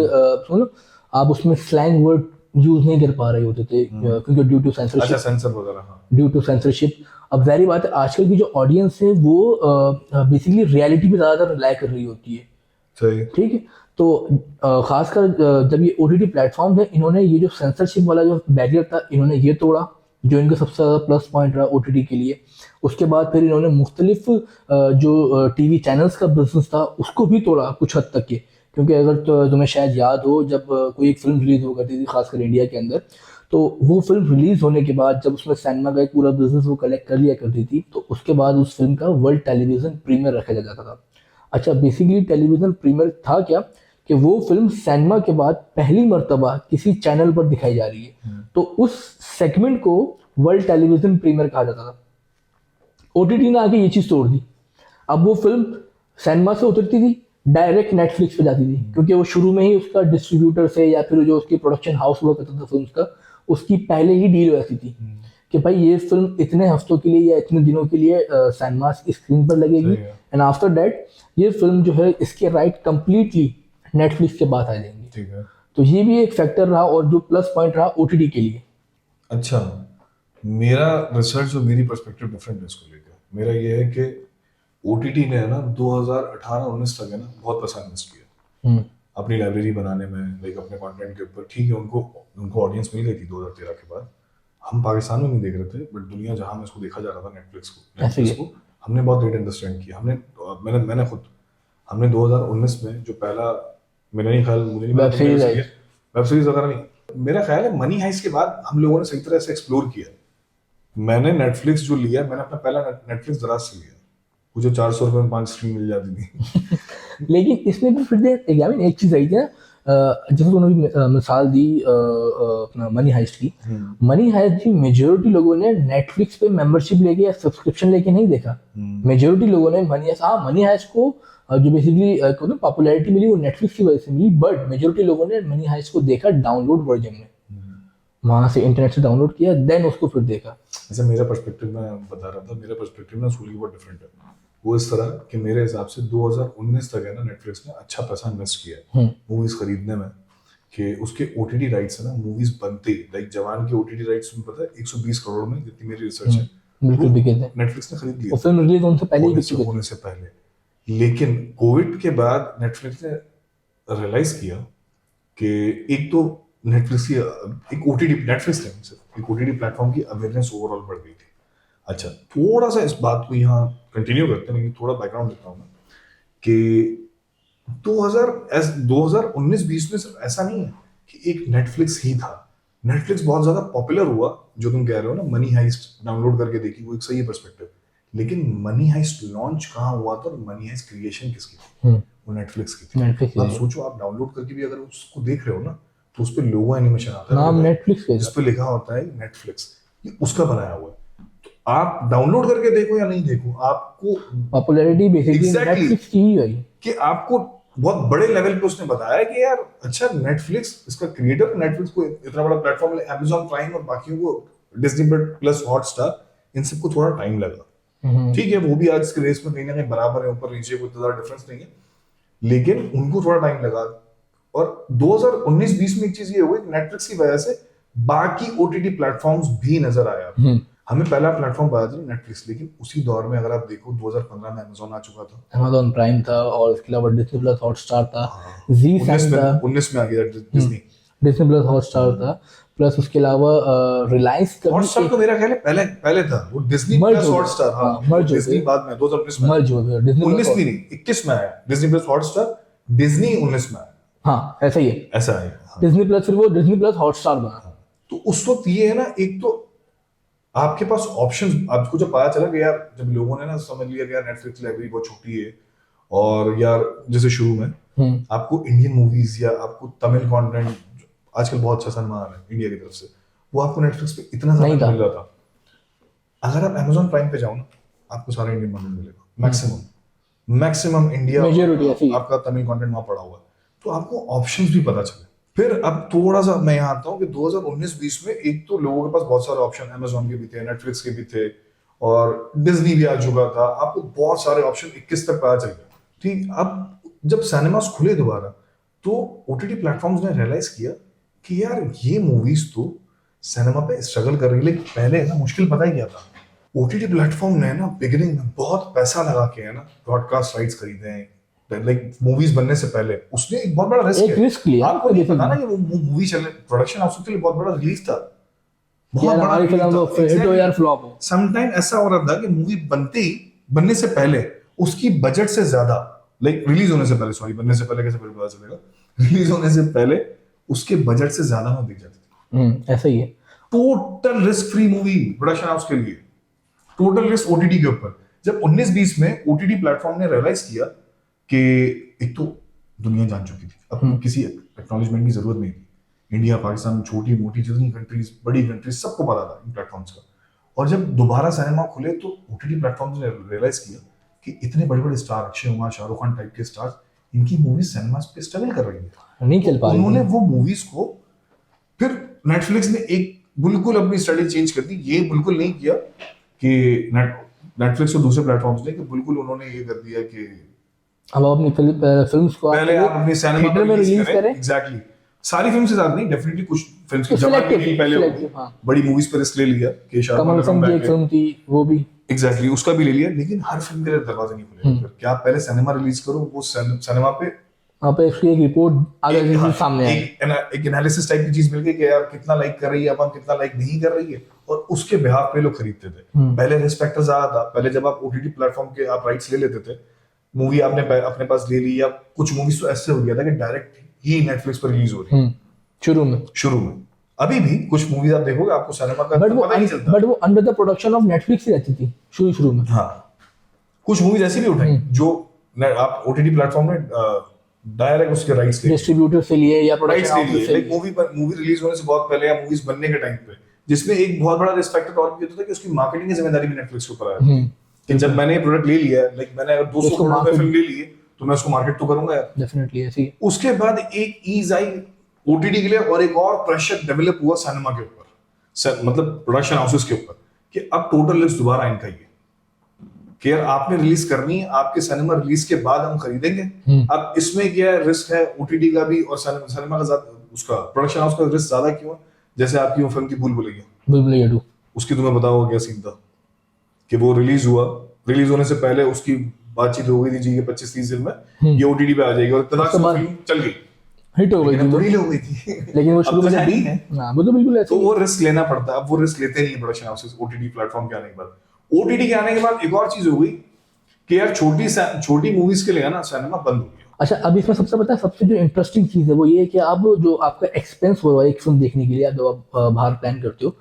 आप उसमें स्लैंग वर्ड यूज नहीं कर पा रहे होते थे क्योंकि ड्यू टू अच्छा सेंसरशिप, सेंसर वगैरह, हाँ ड्यू टू सेंसरशिप। अब जाहिर बात है आजकल की जो ऑडियंस है वो बेसिकली रियलिटी पे ज़्यादातर रिलाई कर रही होती है, सही। ठीक है। तो खासकर जब ये ओटीटी प्लेटफॉर्म है, इन्होंने ये जो सेंसरशिप वाला जो बैरियर था इन्होंने ये तोड़ा, जो इनका सबसे ज़्यादा प्लस पॉइंट रहा ओटीटी के लिए। उसके बाद फिर इन्होंने मुख्तलिफ जो टीवी चैनल्स का बिजनेस था उसको भी तोड़ा कुछ हद तक के, क्योंकि अगर तुम्हें शायद याद हो जब कोई एक फिल्म रिलीज हो करती थी खासकर इंडिया के अंदर, तो वो फिल्म रिलीज होने के बाद जब उसमें सिनेमा का एक पूरा बिजनेस वो कलेक्ट कर लिया करती थी, तो उसके बाद उस फिल्म का वर्ल्ड टेलीविजन प्रीमियर रखा जाता था। अच्छा, बेसिकली टेलीविजन प्रीमियर था क्या कि वो फिल्म सिनेमा के बाद पहली मर्तबा किसी चैनल पर दिखाई जा रही है, तो उस सेगमेंट को वर्ल्ड टेलीविजन प्रीमियर कहा जाता था। ओटीटी ने आके ये चीज़ तोड़ दी। अब वो फिल्म सिनेमा से उतरती थी, डायरेक्ट नेटफ्लिक्स पे जाती थी, क्योंकि वो शुरू में ही उसका डिस्ट्रीब्यूटर से या फिर जो उसकी प्रोडक्शन हाउस हुआ करता था फिल्म का, उसकी पहले ही डील हो जाती थी कि भाई ये फिल्म इतने हफ्तों के लिए या इतने दिनों के लिए सिनेमा की स्क्रीन पर लगेगी, एंड आफ्टर दैट ये फिल्म जो है इसके राइट कंप्लीटली नेटफ्लिक्स के बाद आ जाएंगे। ठीक है। तो ये भी एक फैक्टर रहा और जो प्लस पॉइंट रहा ओटीटी के लिए। अच्छा, मेरा रिसर्च और मेरी पर्सपेक्टिव डिफरेंट है इसको लेकर। मेरा ये है कि ओटीटी ने ना 2018-19 तक है ना बहुत पैसा इन्वेस्ट किया अपनी लाइब्रेरी बनाने में, लाइक अपने कंटेंट के ऊपर। ठीक है, उनको ऑडियंस मिल गई थी 2013 के बाद। हम पाकिस्तान में नहीं देख रहे थे, बट दुनिया जहां में इसको देखा जा रहा था, नेटफ्लिक्स को हमने बहुत लेट अंडरस्टैंड किया। मैंने खुद हमने 2019 में जो पहला, मेरा नहीं ख्याल, मुझे नहीं वेब सीरीज वगैरह नहीं, मेरा ख्याल है मनी हाइस्ट के बाद हम लोगों ने सही तरह से एक्सप्लोर किया। मैंने नेटफ्लिक्स जो लिया, मैंने अपना पहला नेटफ्लिक्स दराज से लिया, मुझे 400 रुपए में 5 स्ट्रीम मिल जाती थी। लेकिन इसमें भी फिर एक चीज आई थी ना, जैसे उन्होंने भी मिसाल दी अपना मनी हाइस्ट की। मनी हाइस्ट भी मेजोरिटी लोगों ने नेटफ्लिक्स पे मेंबरशिप लेके या सब्सक्रिप्शन लेके नहीं देखा। मेजोरिटी लोगों ने मनी हाइस्ट को जो बेसिकली पॉपुलैरिटी मिली वो नेटफ्लिक्स की वजह से मिली, बट मेजोरिटी लोगों ने मनी हाइस्ट को देखा डाउनलोड वर्जन में, वहां से इंटरनेट से डाउनलोड किया, देन उसको फिर देखा। ऐसे मेरा पर्सपेक्टिव मैं बता रहा था, मेरा पर्सपेक्टिव ना सूली बहुत डिफरेंट है। वो इस तरह कि मेरे हिसाब से 2019 तक है ना नेटफ्लिक्स ने अच्छा पैसा इन्वेस्ट किया मूवीज खरीदने में, कि उसके ओटीटी राइट्स है ना, मूवीज बनते लाइक जवान के ओटीटी राइट्स में पता है 120 करोड़ में, जितनी मेरी रिसर्च है, बिल्कुल बिके थे। नेटफ्लिक्स ने खरीद लिया। वो फिल्म रिलीज होने से पहले ही बिक चुकी थी। होने से पहले। लेकिन कोविड के बाद नेटफ्लिक्स ने रियलाइज किया कि एक तो नेटफ्लिक्स की एक ओटीटी नेटफ्लिक्स ने सिर्फ एक ओटीटी प्लेटफॉर्म की अवेयरनेस ओवरऑल बढ़ गई थी। अच्छा, थोड़ा सा इस बात को यहाँ कंटिन्यू करते हैं, थोड़ा बैकग्राउंड देता हूँ मैं कि 2019-20 में सिर्फ ऐसा नहीं है कि एक नेटफ्लिक्स ही था। नेटफ्लिक्स बहुत ज्यादा पॉपुलर हुआ, जो तुम कह रहे हो ना, मनी हाइस्ट डाउनलोड करके देखी, वो एक सही पर्सपेक्टिव। लेकिन मनी हाइस्ट लॉन्च कहाँ हुआ था और मनी हाइस्ट क्रिएशन किसकी थी? वो नेटफ्लिक्स की थी। आप सोचो, आप डाउनलोड करके भी अगर उसको देख रहे हो ना, तो उस पर लोगो एनिमेशन आता है, नाम नेटफ्लिक्स पे, जिस पे लिखा होता है नेटफ्लिक्स, ये उसका बनाया हुआ है। तो आप डाउनलोड करके देखो या नहीं देखो, आपको पॉपुलैरिटी बेसिकली नेटफ्लिक्स की ही है कि आपको बहुत बड़े लेवल पे उसने बताया कि यार अच्छा, नेटफ्लिक्स इसका क्रिएटर, नेटफ्लिक्स को इतना बड़ा प्लेटफॉर्म है, अमेज़न प्राइम और बाकियों को डिज्नी प्लस हॉटस्टार, इन सबको थोड़ा टाइम लगा। ठीक है, वो भी आज के रेस में कहीं ना कहीं बराबर है, ऊपर नीचे कोई ज्यादा डिफरेंस नहीं है, लेकिन उनको थोड़ा टाइम लगा। और 2019-20 में एक चीज ये हुई, नेटफ्लिक्स की वजह से बाकी ओटीटी प्लेटफॉर्म्स भी नजर आया। हमें पहला प्लेटफॉर्म पता था नेटफ्लिक्स, लेकिन उसी दौर में अगर आप देखो 2015 में अमेज़न आ चुका था, अमेज़न प्राइम था, और इसके अलावा डिज्नी प्लस हॉटस्टार था, जी फाइव था, 19 में आ गया डिज्नी प्लस हॉटस्टार था, प्लस उसके अलावा रिलायंस का हॉटस्टार तो मेरा ख्याल है पहले था, वो डिज्नी प्लस हॉटस्टार। हां, डिज्नी बाद में 2019 में मर्ज हो गया, डिज्नी 19 भी नहीं 21 में आया डिज्नी प्लस हॉटस्टार, डिज्नी 19 में आया। हाँ, ऐसा ही है, ऐसा है। डिज्नी प्लस, फिर वो डिज्नी प्लस हॉटस्टार बना। तो उस वक्त ये है ना, एक तो आपके पास ऑप्शंस, आपको जब पता चला कि यार, जब लोगों ने ना समझ लिया कि यार नेटफ्लिक्स लाइब्रेरी बहुत छोटी है, और यार जैसे शुरू में आपको इंडियन मूवीज या आपको तमिल कंटेंट आजकल बहुत अच्छा सिनेमा आ रहा है इंडिया की तरफ से, वो आपको नेटफ्लिक्स पे इतना ज्यादा मिल रहा था। अगर आप अमेज़न प्राइम पे जाओ ना, आपको सारा इंडियन कंटेंट मिलेगा, मैक्सिमम इंडिया, आपका तमिल कंटेंट वहां पड़ा हुआ है, तो आपको ऑप्शंस भी पता चले। फिर अब थोड़ा सा मैं यहाँ आता हूँ कि 2019-20 में एक तो लोगों के पास बहुत सारे ऑप्शन, अमेज़न के भी थे, नेटफ्लिक्स के भी थे, और डिज्नी भी आ चुका था, आपको बहुत सारे ऑप्शन 21 तक पता चल गया। ठीक, अब जब सिनेमास खुले दोबारा, तो ओटीटी प्लेटफॉर्म्स ने रियलाइज किया कि यार ये मूवीज तो सिनेमा पे स्ट्रगल कर रही है, लेकिन पहले ना मुश्किल पता ही क्या था, ओटीटी प्लेटफॉर्म ने ना बिगिनिंग में बहुत पैसा लगा के है ना ब्रॉडकास्ट राइट्स खरीदे हैं, लाइक मूवीज बनने से पहले उसने एक बहुत बड़ा एक रिस्क लिया। आपको नहीं पता ना कि वो मूवी चलने प्रोडक्शन हाउस के लिए बहुत बड़ा रिलीज था, बहुत बड़ा हमारी फिल्म तो हिट हो यार फ्लॉप हो। समटाइम ऐसा हो रहा था कि मूवी बनने से पहले उसकी बजट से ज्यादा, लाइक रिलीज होने से पहले, सॉरी बनने से पहले कैसे पता चलेगा, रिलीज होने से पहले उसके बजट से ज्यादा में बिक जाती थी। ऐसा ही है। Total risk free movie production house के लिए, टोटल रिस्क ओटीटी के ऊपर। जब 19-20 में ओटीटी प्लेटफॉर्म ने रियलाइज किया कि एक तो दुनिया जान चुकी थी, अब किसी एक्नॉलेजमेंट की जरूरत नहीं थी, इंडिया पाकिस्तान छोटी मोटी जितनी कंट्रीज बड़ी कंट्रीज सबको पता था इन प्लेटफॉर्म्स का। और जब दोबारा सिनेमा खुले तो ओटीटी प्लेटफॉर्म्स ने रियलाइज किया कि इतने बड़े बड़े स्टार, अक्षय कुमार, शाहरुख खान टाइप के स्टार्स, इनकी मूवीज सिनेमा पे स्ट्रगल कर रही है, नहीं चल पा रही। उन्होंने वो मूवीज को फिर नेटफ्लिक्स ने एक बिल्कुल अपनी स्ट्रेटजी चेंज कर दी। ये बिल्कुल नहीं किया कि नेटफ्लिक्स और दूसरे प्लेटफॉर्म्स ने, कि बिल्कुल उन्होंने ये कर दिया कि अब अपनी फिल्म्स को पहले आप अपने सिनेमा थिएटर में रिलीज करें। एग्जैक्टली, सारी फिल्म से ज्यादा नहीं, डेफिनेटली कुछ फिल्म्स की जवानी पहले हो गई, बड़ी मूवीज पर रिस्क ले लिया कि कमल हसन की एक फिल्म थी वो भी, एग्जैक्टली उसका भी ले लिया, लेकिन हर फिल्म के लिए दरवाजे नहीं खुले। क्या आप पहले सिनेमा रिलीज करो, वो सिनेमा पे वहाँ पे इसकी एक रिपोर्ट आगे सामने आई, एक एनालिसिस टाइप की चीज मिल गई कि यार कितना लाइक कर रही है, अब कितना लाइक नहीं कर रही है, और उसके बिहाफ पे लोग खरीदते थे। पहले रिस्क फैक्टर ज्यादा था, पहले जब आप ओटीटी प्लेटफॉर्म के आप राइट्स ले लेते थे, मूवी आपने अपने पास ले ली, या कुछ मूवीज तो ऐसे हो गया था कि डायरेक्ट ही नेटफ्लिक्स पर रिलीज हो रही है शुरू में। अभी भी कुछ मूवीज आप देखोगे आपको सिनेमा का पता नहीं चलता, बट वो under the production of Netflix ही रहती थी शुरू में। हाँ, कुछ मूवीज ऐसी भी उठाई जो आप ओटीटी प्लेटफॉर्म में डायरेक्ट उसके राइट्स ले, डिस्ट्रीब्यूटर से लिए या प्रोडक्शन हाउस से, लाइक मूवी रिलीज होने से बहुत पहले या मूवीज बनने के टाइम पे, जिसमें एक बहुत बड़ा रिस्क फैक्टर और भी होता था कि उसकी मार्केटिंग की जिम्मेदारी भी नेटफ्लिक्स के ऊपर आ जाती कि जब मैंने ये प्रोडक्ट ले लिया, लाइक मैंने अगर 200 करोड़ में फिल्म ले ली है तो मैं उसको मार्केट तो करूंगा यार, डेफिनेटली ऐसी है। उसके बाद एक ईज आई ओटीटी के लिए, और एक और प्रेशर डेवलप हुआ सिनेमा के ऊपर, मतलब प्रोडक्शन हाउसेस के ऊपर, कि अब टोटल रिस्क दोबारा इनका ही है कि यार आपने रिलीज करनी है, आपके सिनेमा रिलीज के बाद हम खरीदेंगे। अब इसमें क्या रिस्क है ओटीटी का भी और सिनेमा का, उसका प्रोडक्शन हाउस का रिस्क ज्यादा क्यों है? जैसे आपकी वो फिल्म की भूल भुलैया 2, उसकी तुम्हें पता होगा क्या सीन था कि वो रिलीज होने से पहले उसकी बातचीत हो गई थी जी कि 25-30 दिन में ये ओटीटी पे आ जाएगी, और इतना फिल्म चल गई, हिट हो गई थी, बड़ी हो गई थी, लेकिन वो शुरू में नहीं है। हां, वो तो बिल्कुल ऐसे, तो वो रिस्क लेना पड़ता है। अब वो रिस्क लेते नहीं प्रोडक्शन हाउसेस ओटीटी प्लेटफॉर्म के आने के बाद। ओटीटी के आने के बाद एक और चीज हो गई कि यार छोटी मूवीज के लिए ना सिनेमा बंद हो गया। अच्छा, अब इसमें सबसे जो इंटरेस्टिंग चीज है वो ये है कि आप जो आपका एक्सपेंस हो रहा है एक फिल्म देखने के लिए, आप जब आप बाहर प्लान करते हो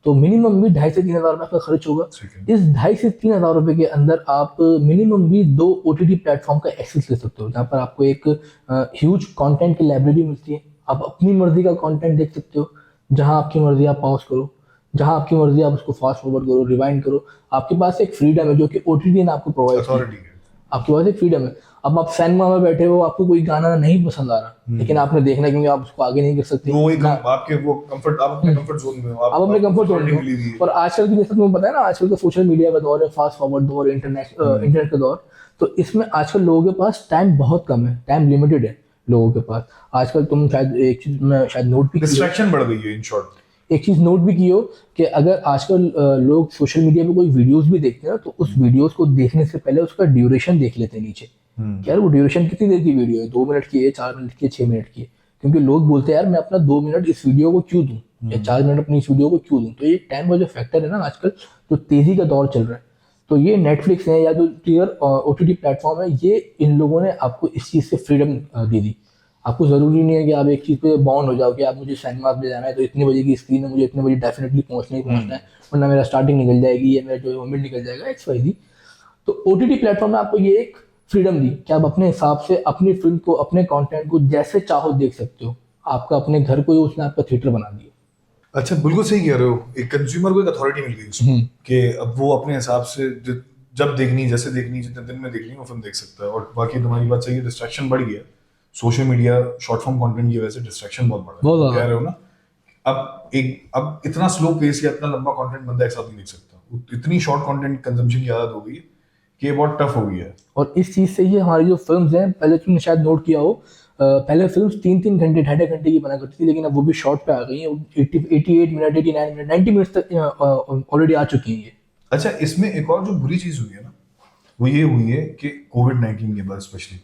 तो मिनिमम भी 2,500 से 3,000 रुपए का खर्च होगा। इस 2,500 से 3,000 रुपए के अंदर आप मिनिमम भी 2 ओटीटी प्लेटफॉर्म का एक्सेस ले सकते हो, जहाँ पर आपको एक ह्यूज कंटेंट की लाइब्रेरी मिलती है। आप अपनी मर्जी का कंटेंट देख सकते हो, जहाँ आपकी मर्जी आप पॉज करो, जहाँ आपकी मर्जी आप उसको फास्ट फॉरवर्ड करो, रिवाइंड करो। आपके पास एक फ्रीडम है जो कि ओटीटी ने आपको प्रोवाइड किया। आपके पास एक फ्रीडम है। अब आप सिनेमा में बैठे हो, आपको कोई गाना नहीं पसंद आ रहा, लेकिन आपने देखना है क्योंकि आप उसको आगे नहीं कर सकते, वो आपके वो कंफर्ट, आप अपने कंफर्ट जोन में हो, आप अपने कंफर्ट जोन में हो। और आजकल की जैसे तुम्हें पता है ना, आजकल का सोशल मीडिया का दौर है, फास्ट फॉरवर्ड दौर, इंटरनेट का दौर, तो इसमें आजकल लोगों के पास टाइम बहुत कम है, टाइम लिमिटेड है लोगों के पास। आजकल तुम शायद एक चीज में शायद नोट भी, डिस्ट्रैक्शन बढ़ गई है इन शॉर्ट। एक चीज नोट भी की हो कि अगर आजकल लोग सोशल मीडिया पे कोई वीडियोस भी देखते हैं तो उस वीडियोस को देखने से पहले उसका ड्यूरेशन देख लेते हैं नीचे, यार वो ड्यूरेशन कितनी देर की वीडियो है, 2 मिनट की है, 4 मिनट की है, 6 मिनट की है। क्योंकि लोग बोलते हैं यार मैं अपना 2 मिनट इस वीडियो को क्यों दूं, या 4 मिनट अपनी इस वीडियो को क्यों दूं। तो ये टाइम का जो फैक्टर है ना, आजकल जो तेजी का दौर चल रहा है, तो ये नेटफ्लिक्स है या जो टियर ओटीटी प्लेटफॉर्म है, ये इन लोगों ने आपको इस चीज़ से फ्रीडम दे दी। आपको ज़रूरी नहीं है कि आप एक चीज़ पे बाउंड हो जाओ कि आप मुझे सिनेमा में जाना है तो इतने बजे की स्क्रीन है, मुझे इतने बजे डेफिनेटली पहुंचना है, वरना मेरा स्टार्टिंग निकल जाएगी या मेरा जो मोमेंट निकल जाएगा XYZ। तो ओटीटी प्लेटफॉर्म में आपको ये एक फ्रीडम दी कि आप अपने हिसाब से अपनी फिल्म को, अपने कंटेंट को जैसे चाहो देख सकते हो। आपका अपने घर को उसने आपका थिएटर बना दिया। अच्छा, बिल्कुल सही कह रहे हो। एक कंज्यूमर को एक अथॉरिटी मिल गई उसमें कि अब वो अपने हिसाब से जब देखनी, जैसे देखनी, जितने दिन में देखनी वो फिल्म देख सकता है। और बाकी तुम्हारी बात सही है, डिस्ट्रैक्शन बढ़ गया। Social media, short form content की वजह से डिस्ट्रैक्शन बहुत बढ़ा है, कह रहे हो ना। अब इतना स्लो पेस या इतना लंबा कंटेंट बंदा एक साथ नहीं देख सकता। इतनी शॉर्ट कंटेंट कंजम्पशन की आदत हो गई है कि ये बहुत टफ हो गई है। और इस चीज़ से ये हमारी जो फिल्म्स हैं, पहले तुमने शायद नोट किया हो, पहले फिल्म 3-3 घंटे 2.5 घंटे की बना करती थी, लेकिन अब वो भी शॉर्ट पे आ गई है। 88 मिनट 89 मिनट 90 मिनट तक ऑलरेडी आ चुकी हैं ये। अच्छा, इसमें एक और जो बुरी चीज हुई है ना, वो ये हुई है कि कोविड-19 के बाद स्पेशली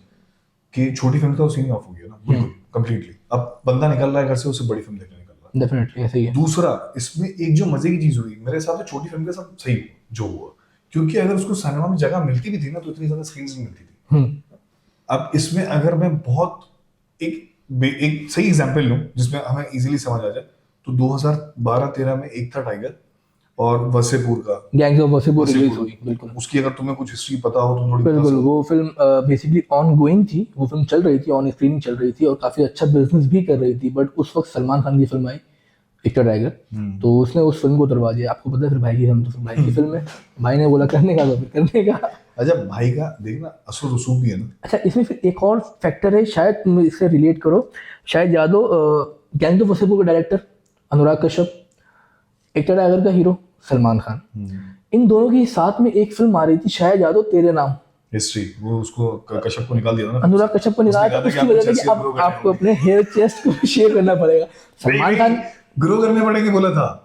कि छोटी फिल्म का सीन ऑफ हो गया ना, बिल्कुल कंप्लीटली। अब बंदा निकल रहा है घर से, उससे बड़ी फिल्म देखने निकल रहा है। डेफिनेटली ऐसे ही है। दूसरा, इसमें एक जो मजे की चीज हुई मेरे हिसाब से, छोटी फिल्म के साथ सही हुआ जो हुआ, क्योंकि अगर उसको सिनेमा में जगह मिलती भी थी ना, तो इतनी ज्यादा स्क्रीन नहीं मिलती थी। अब इसमें अगर मैं बहुत एक सही एग्जांपल लूं जिसमें हमें इजीली समझ आ जाए, तो 2012-13 में एक था टाइगर और वसेपुर का गैंग्स ऑफ वसेपुर रिलीज हुई, बिल्कुल। उसकी अगर तुम्हें कुछ हिस्ट्री पता हो तो थोड़ी बिल्कुल, वो फिल्म बेसिकली ऑन गोइंग थी, वो फिल्म चल रही थी, ऑन स्क्रीनिंग चल रही थी और काफी अच्छा बिजनेस भी कर रही थी। बट उस वक्त सलमान खान की फिल्म आई एक टाइगर, तो उसने उस फिल्म को उतरवा दिया। आपको पता है फिर भाई की हम तो फिर भाई की फिल्म है, भाई ने बोला करने का तो फिर करने का। अच्छा, भाई का देखना असुर रसूख भी है ना। अच्छा, इसमें फिर एक और फैक्टर है, शायद तुम इससे रिलेट करो, शायद याद हो, गैंग्स ऑफ वसेपुर का डायरेक्टर अनुराग कश्यप, एक टाइगर का हीरो सलमान खान, इन दोनों की साथ में एक फिल्म आ रही थी, शायद याद हो, तेरे नाम। हिस्ट्री, वो उसको कश्यप को निकाल दिया था ना, अनुराग कश्यप को निकाला था, उसकी वजह से कि अब आपको अपने हेयर चेस्ट को शेयर करना पड़ेगा। सलमान खान ग्रो करने पड़ेंगे बोला था।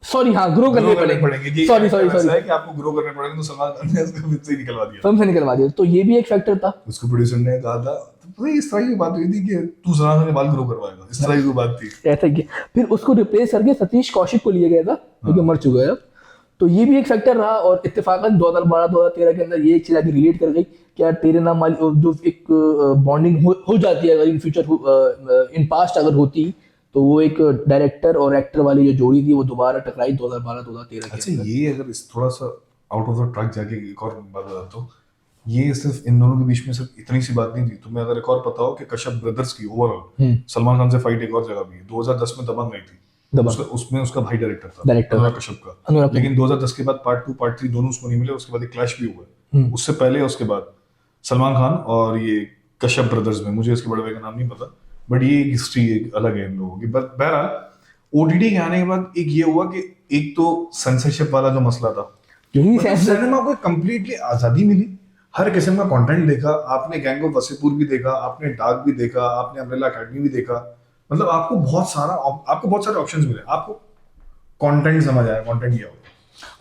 सॉरी, हाँ, ग्रो करने पड़ेंगे। सॉरी कि आपको ग्रो करने पड़ेंगे, तो सलमान खान ने उसको फिल्म से निकलवा दिया, फिल्म से निकलवा दिया। तो ये भी एक फैक्टर था। उसको प्रोड्यूसर ने कहा था, तो इस तरह की बात हुई थी कि तू सलमान खान के बाल ग्रो करवाएगा, इस तरह की बात थी। ऐसा ही, फिर उसको रिप्लेस करके सतीश कौशिक को लिया गया था, जो कि मर चुका है अब। तो ये भी एक फैक्टर रहा। और इत्तेफाकन 2012-2013 के अंदर ये एक चीज आगे रिलेट कर गई कि यार तेरे नाम वाली जो एक बॉन्डिंग हो जाती है, अगर इन फ्यूचर इन पास्ट अगर होती, तो वो एक डायरेक्टर और एक्टर वाली जो जोड़ी थी वो दोबारा टकराई 2012-2013 के। अच्छा, ये अगर इस थोड़ा सा आउट ऑफ द ट्रैक जाके एक और बात बताता हूँ, ये सिर्फ इन दोनों के बीच में सिर्फ इतनी सी बात नहीं थी। तुम्हें अगर एक और पता हो कि कश्यप ब्रदर्स की ओवरऑल सलमान खान से फाइट एक और जगह भी है, 2010 में दबंग आई थी, उसमें उसका भाई डायरेक्टर था अनुराग कश्यप का। लेकिन 2010 के बाद पार्ट 2 पार्ट 3 दोनों उसको नहीं मिले, उसके बाद एक क्लैश भी हुआ। उससे पहले उसके बाद सलमान खान और ये कश्यप ब्रदर्स में, मुझे इसके बड़े भाई का नाम नहीं पता, बट ये एक हिस्ट्री एक अलग है इन लोगों की। बट बहरहाल ओटीटी के आने के बाद एक ये हुआ कि एक तो सेंसरशिप वाला जो मसला था, सिनेमा को कंप्लीटली आजादी मिली, हर किस्म का कंटेंट देखा आपने। गैंग ऑफ वसेपुर भी देखा आपने, डार्क भी देखा आपने, अम्ब्रेला एकेडमी भी देखा। मतलब आपको बहुत सारे ऑप्शंस मिले, आपको कंटेंट समझ आया, कंटेंट क्या हो।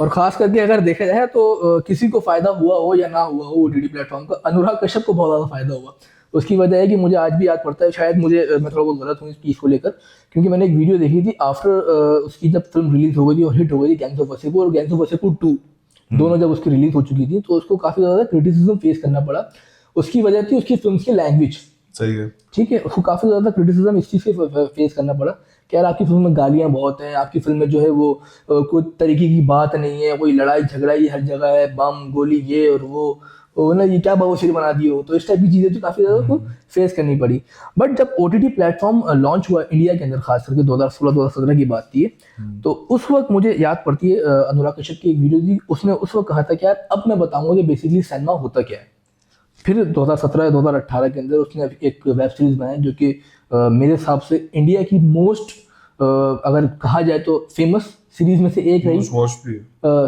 और खास करके अगर देखा जाए तो किसी को फायदा हुआ हो या ना हुआ हो ओटीटी प्लेटफॉर्म का, अनुराग कश्यप को बहुत ज्यादा फायदा हुआ। उसकी वजह है कि मुझे आज भी याद पड़ता है, शायद मैं थोड़ा बहुत गलत हूँ इस चीज़ को लेकर, क्योंकि मैंने एक वीडियो देखी थी आफ्टर उसकी जब फिल्म रिलीज हो गई थी और हिट हो गई थी गैंग्स ऑफ वसेपुर, और गैंग्स ऑफ वसेपुर 2 दोनों जब उसकी रिलीज हो चुकी थी, तो उसको काफी ज्यादा क्रिटिसिज्म फेस करना पड़ा। उसकी वजह थी उसकी फिल्म की लैंग्वेज। सही है, ठीक है, उसको काफी ज्यादा क्रिटिसिज्म इस चीज से फेस करना पड़ा कि यार आपकी फिल्म में गालियां बहुत हैं, आपकी फिल्म में जो है वो कोई तरीके की बात नहीं है, कोई लड़ाई झगड़ा ही हर जगह है, बम गोली ये और वो ना, ये क्या बवासीर बना दी हो। तो इस टाइप की चीजें तो काफी ज्यादा उसको फेस करनी पड़ी। बट जब ओटीटी प्लेटफॉर्म लॉन्च हुआ इंडिया के अंदर, खास करके 2016-2017 की बात थी, तो उस वक्त मुझे याद पड़ती है अनुराग कश्यप की एक वीडियो थी, उसने उस वक्त कहा था कि यार अब मैं बताऊंगा कि बेसिकली सिनेमा होता क्या है। फिर 2017-2018 के अंदर उसने एक वेब सीरीज बनाई जो कि मेरे हिसाब से इंडिया की मोस्ट अगर कहा जाए तो फेमस सीरीज में से एक रही,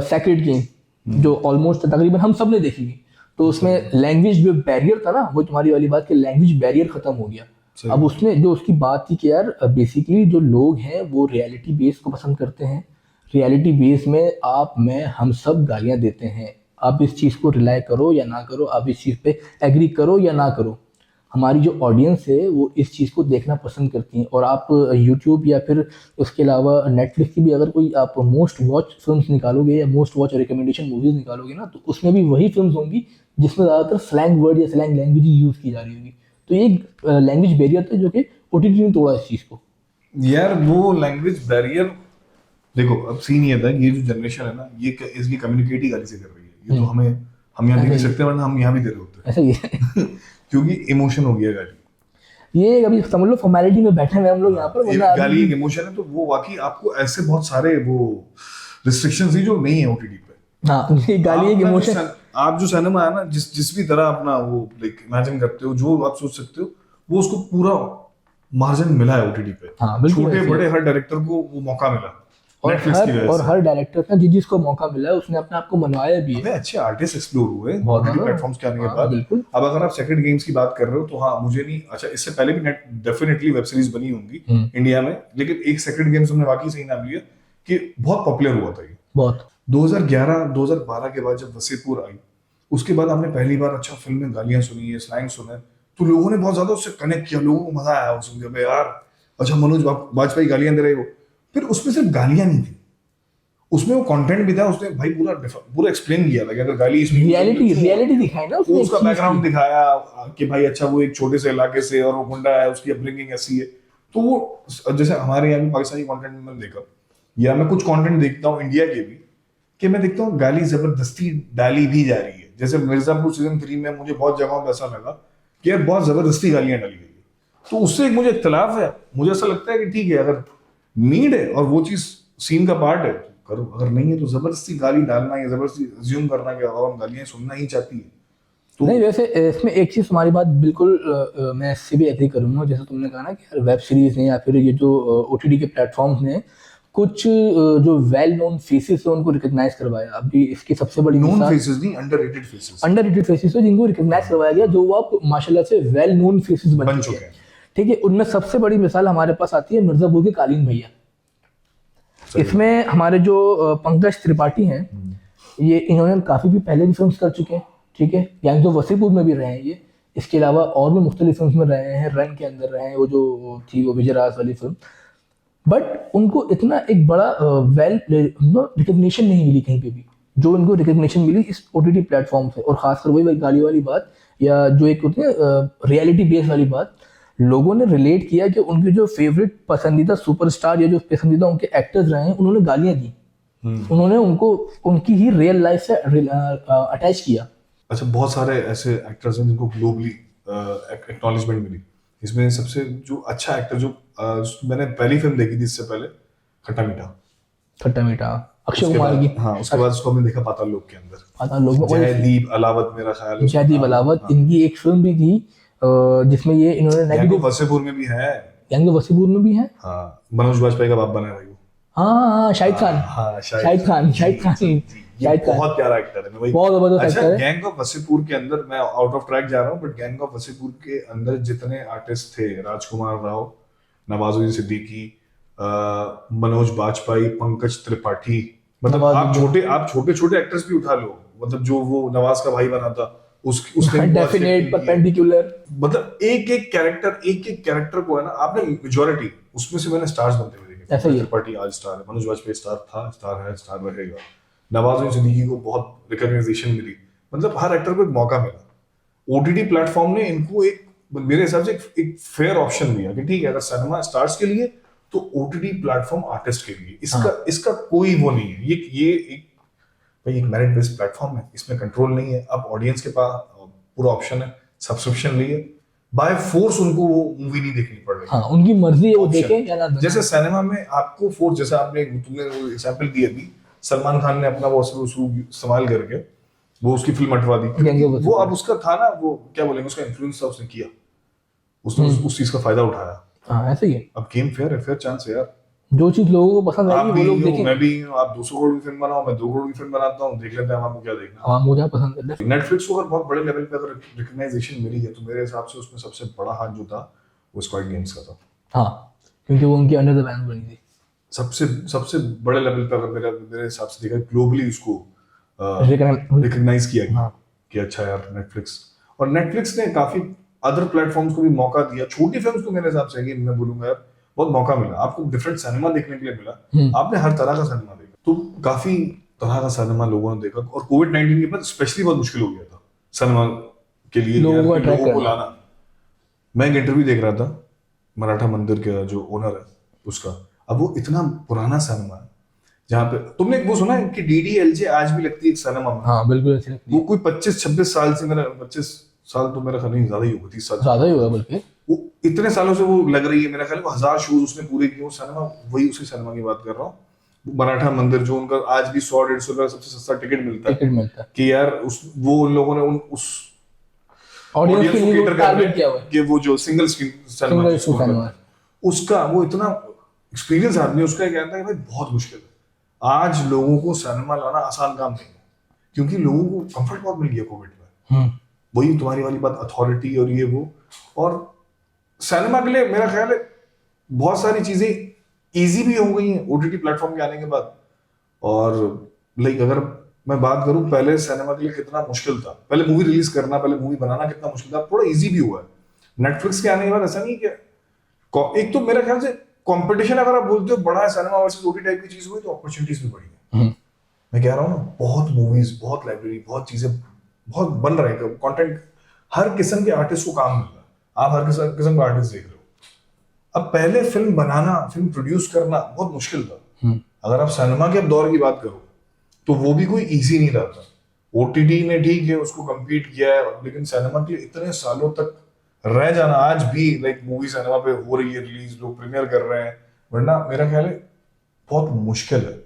सेक्रेड गेम, जो ऑलमोस्ट तकरीबन हम सब ने देखी। तो उसमें लैंग्वेज जो बैरियर था ना, वो तुम्हारी वाली बात कि लैंग्वेज बैरियर खत्म हो गया। अब उसमें जो उसकी बात थी कि यार बेसिकली जो लोग हैं वो रियलिटी बेस को पसंद करते हैं, रियलिटी बेस में आप मैं हम सब गालियां देते हैं। आप इस चीज़ को रिलाई करो या ना करो, आप इस चीज़ पे एग्री करो या ना करो, हमारी जो ऑडियंस है वो इस चीज़ को देखना पसंद करती हैं। और आप यूट्यूब या फिर उसके अलावा नेटफ्लिक्स की भी अगर कोई आप मोस्ट वॉच फिल्म्स निकालोगे या मोस्ट वॉच रिकमेंडेशन मूवीज़ निकालोगे ना, तो उसमें भी वही फिल्म्स होंगी जिसमें ज़्यादातर स्लैंग वर्ड या स्लैंग लैंग्वेज यूज़ की जा रही होगी। तो ये एक लैंग्वेज बैरियर था जो कि ओटीटी ने तोड़ा इस चीज़ को। यार वो लैंग्वेज बैरियर देखो, अब सीन ये था कि ये जो जनरेशन है ना, ये इसकी कम्युनिकेट ही गाली से कर रही है। ये तो हम यहाँ देख नहीं सकते, वरना हम यहाँ भी दे रहे होते हैं। ऐसा ही है क्योंकि इमोशन हो गया गाली। ये अभी समझ लो फॉर्मेलिटी में बैठे हुए हम लोग यहाँ पर, गाली एक इमोशन है, तो वो वाकई आपको ऐसे बहुत सारे वो रिस्ट्रिक्शंस ही जो नहीं है ओटीटी पे। हाँ, ये गाली एक इमोशन। आप जो सिनेमा है ना, जिस भी तरह अपना वो लाइक इमेजिन करते हो, जो आप सोच सकते हो, वो उसको पूरा मार्जिन मिला है ओटीटी पे। हाँ, छोटे बड़े हर डायरेक्टर को वो मौका मिला। Netflix की वजह और से। हर डायरेक्टर ने जिसको मौका मिला है उसने अपने आप को मनवाया भी है। अबे अच्छे आर्टिस्ट एक्सप्लोर हुए बहुत ओटीटी ज़्यादा। प्लेटफॉर्म्स के आने के हाँ, बाद। बिल्कुल। अब अगर आप सेकंड गेम्स की बात कर रहे हो तो हाँ, मुझे नहीं, अच्छा इससे पहले भी डेफिनेटली वेब सीरीज बनी होंगी इंडिया में, लेकिन एक सेकंड गेम्स हमने वाकई सही नाम लिया कि बहुत पॉपुलर हुआ था ये। बहुत 2011-2012 के बाद जब वसीपुर आई, उसके बाद आपने पहली बार अच्छा फिल्म में गालियां सुनी है, स्लैंग सुना है, तो लोगों ने बहुत ज्यादा उससे कनेक्ट किया, लोगों को मजा आया उस सुन के, यार अच्छा मनोज वाजपेयी गालियां दे रहे हो। फिर उसमें सिर्फ गालियां नहीं थी, उसमें वो कंटेंट भी था, उसने भाई पूरा एक्सप्लेन किया था कि अगर गाली इसमें रियलिटी दिखाई ना वो उसने, उसका बैकग्राउंड दिखाया कि भाई अच्छा वो एक छोटे से इलाके से और वो गुंडा है, उसकी अपब्रिंगिंग ऐसी है। तो वो जैसे हमारे यहाँ भी पाकिस्तानी कंटेंट में मैंने देखा, या मैं कुछ कंटेंट देखता हूँ इंडिया के भी, कि मैं देखता हूँ गाली जबरदस्ती डाली भी जा रही है। जैसे मिर्जापुर सीजन 3 में मुझे बहुत जगहों पर ऐसा लगा कि यार बहुत जबरदस्ती गालियां डाली गई है, तो उससे एक मुझे इख्तलाफ है। मुझे ऐसा लगता है कि ठीक है, अगर नीड है और वो चीज सीन का पार्ट है करो, अगर नहीं है तो जबरदस्ती गाली डालना या जबरदस्ती अज्यूम करना कि आवाम गालियां सुनना ही चाहती है तो नहीं, वैसे इसमें एक चीज़ तुम्हारी बात बिल्कुल मैं इससे भी एग्री करूंगा। जैसे तुमने कहा ना कि यार वेब सीरीज ने या फिर ये जो ओटीटी के प्लेटफॉर्म्स ने कुछ जो वेल नोन फेसेस है उनको रिकॉग्नाइज करवाया। अभी इसकी सबसे बड़ी नोन मिसाल फेसेस नहीं, अंडररेटेड फेसेस अंडररेटेड फेसेस है जिनको रिकॉग्नाइज करवाया गया, जो वो अब माशाल्लाह से वेल नोन फेसेस बन बन चुके चुके हैं। हैं। ठीक है, उनमें सबसे बड़ी मिसाल हमारे पास आती है मिर्जापुर के कालीन भैया। इसमें हमारे जो पंकज त्रिपाठी हैं, ये इन्होंने काफ़ी भी पहले भी फिल्म कर चुके हैं। ठीक है, यानी जो वसीपुर में भी रहे हैं ये, इसके अलावा और भी मुख्तलिफ फिल्म में रहे हैं, रन के अंदर रहे हैं, वो जो थी वो विजय राज वाली फिल्म। बट उनको इतना एक बड़ा वेल रिकग्निशन नहीं मिली कहीं पे भी, जो उनको रिकग्निशन मिली इस ओटीटी प्लेटफॉर्म से। और खासकर वही गाली वाली बात, या जो एक होती है रियलिटी बेस वाली बात, लोगों ने रिलेट किया कि उनके जो फेवरेट पसंदीदा सुपरस्टार या जो पसंदीदा उनके एक्टर्स रहे हैं, उन्होंने गालियां दी, उन्होंने उनको उनकी ही रियल लाइफ से अटैच किया। अच्छा, बहुत सारे ऐसे एक्टर्स हैं जिनको ग्लोबली एक्नॉलेजमेंट मिली। इसमें सबसे जो अच्छा एक्टर जो मैंने पहली फिल्म देखी थी इससे पहले, खट्टा मीठा, अक्षय कुमार की। हाँ, उसके बाद उसको हमने देखा पाताल लोक के अंदर, पाताल लोक में जयदीप अलावत, मेरा ख्याल है जयदीप अलावत, इनकी एक फिल्म भी थी जिसमें ये इन्होंने नेगेटिव वसीपुर में भी है, गैंग ऑफ वसीपुर में भी है। हाँ, मनोज वाजपेयी का बाप बना है भाई वो। हाँ, शाहिद खान। हाँ, शाहिद खान बहुत प्यारा एक्टर है भाई, बहुत जबरदस्त अच्छा, एक्टर है। गैंग ऑफ वसीपुर के अंदर मैं आउट ऑफ ट्रैक जा रहा हूँ, बट गैंग ऑफ वसीपुर के अंदर जितने आर्टिस्ट थे, राजकुमार राव, नवाजुद्दीन सिद्दीकी, मनोज बाजपेयी, पंकज त्रिपाठी, मतलब आप छोटे छोटे एक्टर्स भी उठा लो, मतलब जो वो नवाज का भाई बना था उसने डेफिनेट परपेंडिकुलर, मतलब एक एक कैरेक्टर को है ना, आपने मेजॉरिटी उसमें से मैंने स्टार्स बनते हुए देखे। ऐसा ही है। त्रिपाठी आज स्टार है, मनोज वाजपेयी स्टार था, स्टार है, स्टार रहेगा। नवाजुद्दीन सिद्दीकी को बहुत रिकॉग्नाइजेशन मिली, मतलब हर एक्टर को एक मौका मिला। ओटीटी प्लेटफॉर्म ने इनको एक, मेरे हिसाब से एक फेयर ऑप्शन दिया कि ठीक है, अगर सिनेमा स्टार्स के लिए तो ओटीटी प्लेटफॉर्म आर्टिस्ट के लिए, इसका कोई वो नहीं है। ये एक भाई एक मेरिट बेस्ड प्लेटफॉर्म है, इसमें कंट्रोल नहीं है। अब ऑडियंस के पास पूरा ऑप्शन है, सब्सक्रिप्शन लिए बाय फोर्स उनको वो मूवी नहीं देखनी पड़ रही। हाँ, उनकी मर्जी है वो देखे या ना। जैसे सिनेमा में आपको फोर्स, जैसे तुमने एग्जांपल दिया अभी, सलमान खान ने अपना वो इस्तेमाल करके वो उसकी फिल्म हटवा दी, वो अब उसका था ना, वो क्या बोलेंगे, उसका इन्फ्लुएंस था, उसने किया, उसने उस चीज का फायदा उठाया। हाँ, ऐसे ही है। अब गेम फेयर है, फेयर चांस है यार, जो चीज लोगों को पसंद आएगी वो लोग देखेंगे। मैं भी, आप 200 करोड़ की फिल्म बनाओ, मैं 2 करोड़ की फिल्म बनाता हूँ, देख लेते हैं आपको क्या देखना। हाँ, मुझे पसंद है। नेटफ्लिक्स को अगर बहुत बड़े लेवल पे अगर रिकॉग्नाइजेशन मिली है, तो मेरे हिसाब से उसमें सबसे बड़ा हाथ जो था वो स्क्वाड गेम्स का था। हाँ, क्योंकि वो उनकी अंडर द बैन बनी थी। सबसे बड़े लेवल पे अगर मेरे हिसाब से देखा, ग्लोबली उसको रिकॉग्नाइज किया गया कि अच्छा यार नेटफ्लिक्स, और नेटफ्लिक्स ने काफी अदर प्लेटफॉर्म्स को भी मौका दिया। छोटी फिल्म्स को मेरे हिसाब से मैं बोलूंगा यार बहुत मौका मिला आपको, डिफरेंट सिनेमा देखने के लिए मिला, आपने हर तरह का सिनेमा देखा, तो काफी तरह का सिनेमा लोगों ने देखा। और कोविड-19 के बाद स्पेशली बहुत मुश्किल हो गया था सिनेमा के लिए लोगों को लाना। मैं एक इंटरव्यू देख रहा था मराठा मंदिर का जो ओनर है उसका, अब वो इतना पुराना सिनेमा है जहाँ पे तुमने वो सुना है कि डीडीएलजे आज भी लगती है सिनेमा में। हाँ, बिल्कुल ऐसी लगती है। वो कोई 25-26 साल से, मेरा 25 साल तो मेरा ख्याल नहीं, ज्यादा ही होगा, 30 साल ज्यादा ही होगा बल्कि, वो इतने सालों से वो लग रही है। मेरा ख्याल है 1000 शोज उसने पूरे किए। वो सिनेमा, वही उसी सिनेमा की बात कर रहा हूँ, मराठा मंदिर, जो उनका आज भी 100-150 रुपए सबसे सस्ता टिकट मिलता है कि यार वो उन लोगों ने उस ऑडियंस को कैटर टारगेट किया हुआ है कि वो जो सिंगल स्क्रीन सिनेमा उसका वो इतना एक्सपीरियंस आदमी, उसका कहना है कि भाई बहुत मुश्किल है आज लोगों को सिनेमा लाना आसान काम नहीं है, क्योंकि लोगों को कंफर्ट बहुत मिल गया कोविड में। वही तुम्हारी वाली बात, अथॉरिटी और ये वो, और सिनेमा के लिए मेरा ख्याल है बहुत सारी चीजें इजी भी हो गई हैं ओटीटी प्लेटफॉर्म के आने के बाद। और लाइक अगर मैं बात करूं, पहले सिनेमा के लिए कितना मुश्किल था, पहले मूवी रिलीज करना, पहले मूवी बनाना कितना मुश्किल था, थोड़ा इजी भी हुआ है नेटफ्लिक्स के आने के बाद। ऐसा नहीं कि एक तो मेरा ख्याल से कंपटीशन अगर आप बोलते हो बड़ा है सिनेमा वर्सेस ओटीटी टाइप की चीज हुई, तो अपॉर्चुनिटीज भी बढ़ी है। मैं कह रहा हूँ ना, बहुत मूवीज, बहुत लाइब्रेरी, बहुत चीजें बहुत बन रहे हैं, कंटेंट, हर किस्म के आर्टिस्ट को काम मिल रहा है, आप हर किस्म का आर्टिस्ट देख रहे हो। अब पहले फिल्म बनाना, फिल्म प्रोड्यूस करना बहुत मुश्किल था। अगर आप सिनेमा के अब दौर की बात करो तो वो भी कोई इजी नहीं रहा था। ओटीटी ने ठीक है उसको कम्पीट किया है, लेकिन सिनेमा के इतने सालों तक रह जाना, आज भी लाइक मूवी सिनेमा पे हो रही है रिलीज, लोग प्रीमियर कर रहे हैं, वरना मेरा ख्याल है बहुत मुश्किल है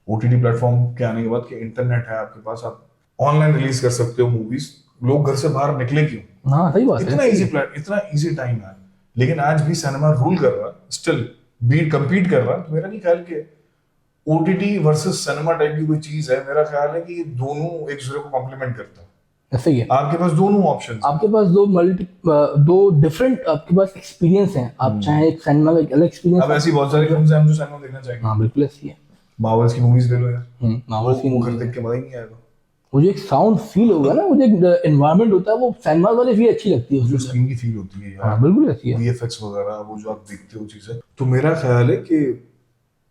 ओटीटी प्लेटफॉर्म के आने के बाद कि इंटरनेट है आपके पास, आप ऑनलाइन रिलीज कर सकते हो मूवीज, लोग घर से बाहर निकले क्यों? हाँ सही बात इतना है। इतना इजी टाइम है, लेकिन आज भी सिनेमा रूल कर रहा है, स्टिल बीट कम्पीट कर रहा है। तो मेरा नहीं ख्याल कि ओटीटी वर्सेस सिनेमा टाइप की कोई चीज है। मेरा ख्याल है कि ये दोनों एक दूसरे को कॉम्प्लीमेंट करता है। ऐसे ही है, आपके पास दोनों ऑप्शंस, आपके पास दो डिफरेंट आपके पास एक्सपीरियंस हैं। आप चाहे एक सिनेमा का एक अलग एक्सपीरियंस, अब ऐसी बहुत सारी फिल्म्स हैं हम जो सिनेमा देखना चाहेंगे। हाँ बिल्कुल ऐसी है। मार्वल्स की मूवीज ले लो यार, मार्वल्स की वो मूवी घर देख के मजा ही नहीं आएगा। वो जो एक साउंड फील होगा ना, वो जो एक एनवायरनमेंट होता है, वो सिनेमा वाले भी अच्छी लगती है जो उसमें। स्क्रीन की फील होती है यार, हाँ बिल्कुल ऐसी है। वीएफएक्स वगैरह, वो जो आप देखते हो चीजें, तो मेरा ख्याल है कि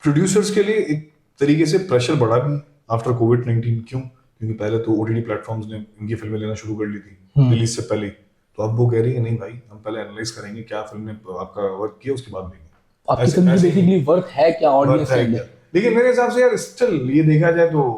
प्रोड्यूसर्स के लिए एक तरीके से प्रेशर बढ़ा भी आफ्टर कोविड-19। क्यों? क्योंकि पहले तो ओटीटी प्लेटफॉर्म्स ने इनकी फिल्में लेना शुरू कर ली थी रिलीज से पहले, तो अब वो कह रही है नहीं भाई, हम पहले एनालाइज करेंगे क्या फिल्म ने आपका वर्क किया, उसके बाद देंगे आपकी फिल्म की बेसिकली वर्थ है क्या ऑडियंस के लिए। लेकिन मेरे हिसाब से यार स्टिल ये देखा जाए तो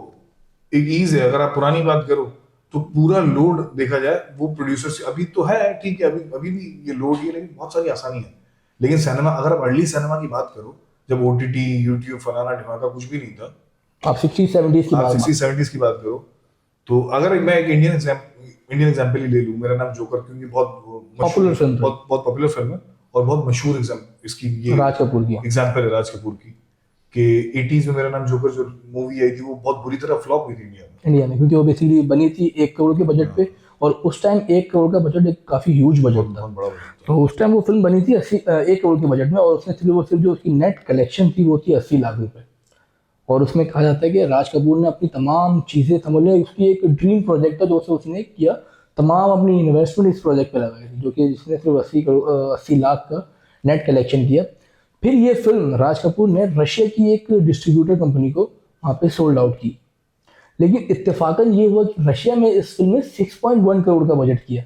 एक ईज है। अगर आप पुरानी बात करो तो पूरा लोड देखा जाए वो प्रोड्यूसर से अभी तो है, ठीक है, अभी भी ये लोड ही है, लेकिन बहुत सारी आसानी है। लेकिन सिनेमा, अगर आप अर्ली सिनेमा की बात करो, जब ओटीटी, यूट्यूब, फलाना ढिमाका कुछ भी नहीं था, आप 60-70s की बात, 60-70s की बात करो, तो अगर मैं एक इंडियन एग्जांपल ही ले लूं, मेरा नाम जोकर, क्योंकि बहुत पॉपुलर फिल्म, बहुत पॉपुलर फिल्म है और बहुत मशहूर इसकी ये राज कपूर की एग्जांपल है, राज कपूर की, कि 80s में मेरा नाम जोकर जो मूवी आई थी वो बहुत बुरी तरह फ्लॉप हुई थी इंडिया में, क्योंकि वो बेसिकली बनी थी 1 करोड़ के बजट पे, और उस टाइम 1 करोड़ का बजट एक काफी ह्यूज बजट था। बहुत बड़ा बजट था। तो उस टाइम वो फिल्म बनी थी 1 करोड़ के बजट में, और उसने सिर्फ जो उसकी नेट कलेक्शन थी वो थी 80 लाख रुपए। और उसमें कहा जाता है कि राज कपूर ने अपनी तमाम चीज़ें, समझ लो उसकी एक ड्रीम प्रोजेक्ट था जो उसने किया, तमाम अपनी इन्वेस्टमेंट इस प्रोजेक्ट पे लगाई थी, जो कि जिसने सिर्फ 80 लाख का नेट कलेक्शन किया। फिर ये फिल्म राज कपूर ने रशिया की एक डिस्ट्रीब्यूटर कंपनी को वहाँ पे सोल्ड आउट की, लेकिन इत्तेफाकन ये हुआ कि रशिया में इस फिल्म में 6.1 करोड़ का बजट किया,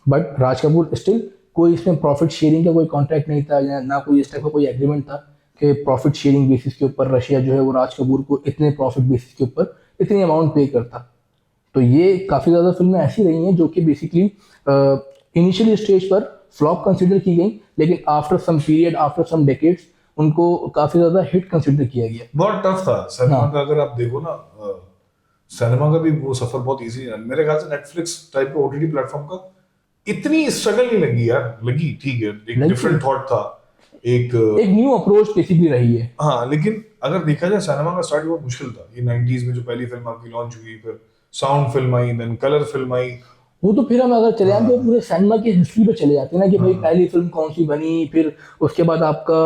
बट राज कपूर स्टिल कोई इसमें प्रॉफिट शेयरिंग का कोई कॉन्ट्रैक्ट नहीं था, या ना कोई इस टाइप का कोई एग्रीमेंट था कि प्रॉफिट शेयरिंग बेसिस के ऊपर रशिया जो है वो राज कपूर को इतने प्रॉफिट बेसिस के ऊपर इतनी अमाउंट पे करता। तो ये काफ़ी ज़्यादा फिल्में ऐसी रही हैं जो कि बेसिकली इनिशियली स्टेज पर फ्लॉप कंसिडर की गई, लेकिन after some period, after some decades उनको काफ़ी ज़्यादा हिट कंसिडर किया गया। बहुत टफ था सिनेमा का, अगर आप देखो ना, सिनेमा का भी वो सफर बहुत इजी है। मेरे ख्याल से नेटफ्लिक्स टाइप का ओटीटी प्लेटफॉर्म का इतनी स्ट्रगल नहीं लगी यार, लगी ठीक है, एक डिफरेंट थॉट था, एक न्यू अप्रोच बेसिकली रही है। हाँ, लेकिन अगर देखा जाए सिनेमा का स्टार्ट बहुत मुश्किल था। ये 90s में जो पहली फिल्म आपकी लॉन्च हुई, फिर साउंड फिल्म आई, देन कलर फिल्म आई, वो तो फिर हम अगर चले जाते हैं पूरे सिनेमा की हिस्ट्री पे चले जाते हैं ना, कि भाई पहली फिल्म कौन सी बनी, फिर उसके बाद आपका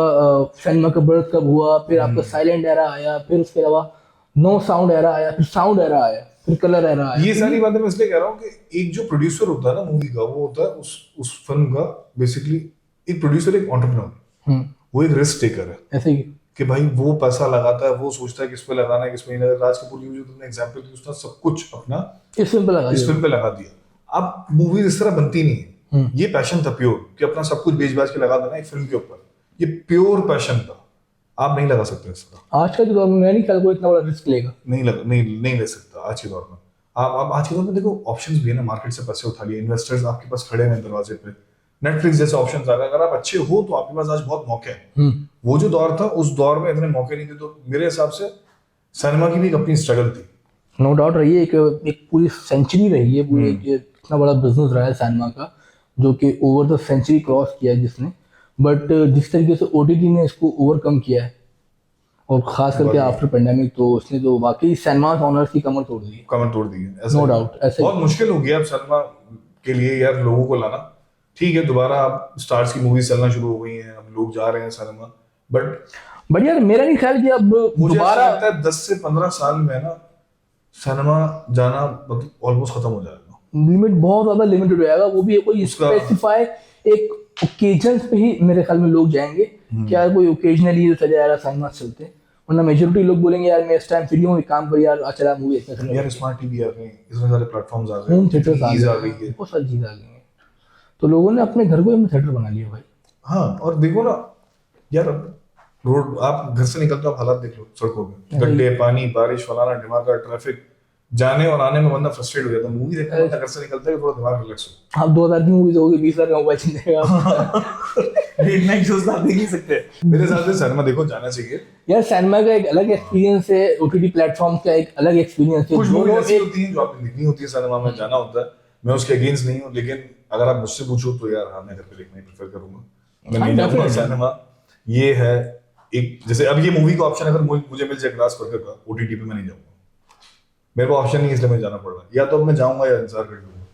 सिनेमा का बर्थ कब हुआ, फिर आपका साइलेंट एरा आया, फिर उसके अलावा नो साउंड एरा आया, फिर साउंड एरा आया, फिर कलर एरा आया। ये सारी बातें मैं इसलिए कह रहा हूँ कि एक जो प्रोड्यूसर होता है ना मूवी का, वो होता है उस फिल्म का बेसिकली एक प्रोड्यूसर, एक एंटरप्रेन्योर, वो एक रिस्क टेकर है। ऐसे ही कि भाई वो पैसा लगाता है, वो सोचता है किस पे लगाना है, किस पे नहीं लगाना। राज कपूर की जो तुमने एग्जांपल दी, उसने सब कुछ अपना इस फिल्म पे लगा दिया। अब मूवीज इस तरह बनती नहीं है, ये पैशन था प्योर, कि अपना सब कुछ बेच बाज के लगा देना एक फिल्म के ऊपर, ये प्योर पैशन था, आप नहीं लगा सकते इस तरह। आज का जो दौर में मैं नहीं ख्याल कोई इतना बड़ा रिस्क लेगा, नहीं ले सकता आज के दौर में। आप आज के दौर में देखो ऑप्शंस भी है ना, मार्केट से पैसे उठा लिए, इन्वेस्टर्स आपके पास खड़े हैं दरवाजे पे, नेटफ्लिक्स जैसे ऑप्शंस आ गए। अगर आप अच्छे हो तो आपके पास आज बहुत मौके हैं। वो जो दौर था, उस दौर में इतने मौके नहीं थे, तो मेरे हिसाब से सिनेमा की भी एक अपनी स्ट्रगल थी। नो डाउट रही है, एक पूरी सेंचुरी रही है, पूरी इतना बड़ा बिजनेस रहा है सिनेमा का, जो कि ओवर द सेंचुरी क्रॉस किया है जिसने। बट जिस तरीके से ओटीटी ने इसको ओवरकम किया है, और खास करके आफ्टर पेंडेमिक तो उसने तो वाकई सिनेमा ऑनर्स की कमर तोड़ दी है। कमर तोड़ दी है, ऐसा नो ही। डाउट ऐसे बहुत मुश्किल हो गया अब सिनेमा के लिए यार लोगों को लाना। ठीक है, दोबारा अब स्टार्स की मूवीज चलना शुरू हो गई हैं, अब लोग जा रहे हैं सिनेमा, बट यार मेरा नहीं ख्याल कि अब मुझे दोबारा ऐसा लगता है 10 से 15 साल में ना सिनेमा जाना मतलब ऑलमोस्ट खत्म हो जाएगा। लिमिट बहुत ज्यादा लिमिटेड हो जाएगा, वो भी कोई उसका- स्पेसिफाई एक ओकेजन पे ही मेरे ख्याल में लोग जाएंगे कि यार कोई ओकेजनली चले यार सिनेमा चलते हैं, वरना मेजोरिटी लोग बोलेंगे यार मैं इस टाइम फ्री हूँ, एक काम कर यार चला मूवी देखने यार स्मार्ट टीवी आ गए, इतने सारे प्लेटफॉर्म्स आ गए, होम थिएटर्स TVs आ आ गई गए, है। बहुत सारी चीजें आ गई हैं, तो लोगों ने अपने घर को ही थिएटर बना लिया भाई। हाँ, और देखो ना यार, अब रोड आप घर से निकलते हो, आप हालात देख लो सड़कों में, गड्ढे, पानी, बारिश, फलाना ढिमाका, ट्रैफिक, जाने और आने में बंदा फ्रस्ट्रेट हो जाता है। मूवी देखने बंदा घर से निकलता है कि थोड़ा दिमाग रिलैक्स हो। आप 2000 की मूवीज होगी, 20,000 का मोबाइल छीनेगा। लेट नाइट शोज आप देख नहीं सकते। मेरे हिसाब से सिनेमा देखो, जाना चाहिए। यार सिनेमा का एक अलग एक्सपीरियंस है, ओटीटी प्लेटफॉर्म का एक अलग एक्सपीरियंस है। कुछ मूवी दोनों ऐसी एक होती हैं जो आपने देखनी होती है सिनेमा में, जाना होता है। मैं उसके अगेंस्ट नहीं हूँ, लेकिन अगर आप मुझसे पूछो तो यार हाँ, मैं घर पे देखना ही प्रेफर करूंगा। मैं नहीं जाऊंगा definitely। सिनेमा। ये है एक, जैसे अब ये मूवी का ऑप्शन अगर मुझे मिल जाए ग्लास बर्गर का ओटीटी पे, मैं नहीं जाऊंगा। मेरे को ऑप्शन नहीं है, इसलिए मुझे जाना पड़ रहा है। या तो अब मैं जाऊंगा या इंतजार कर लूंगा।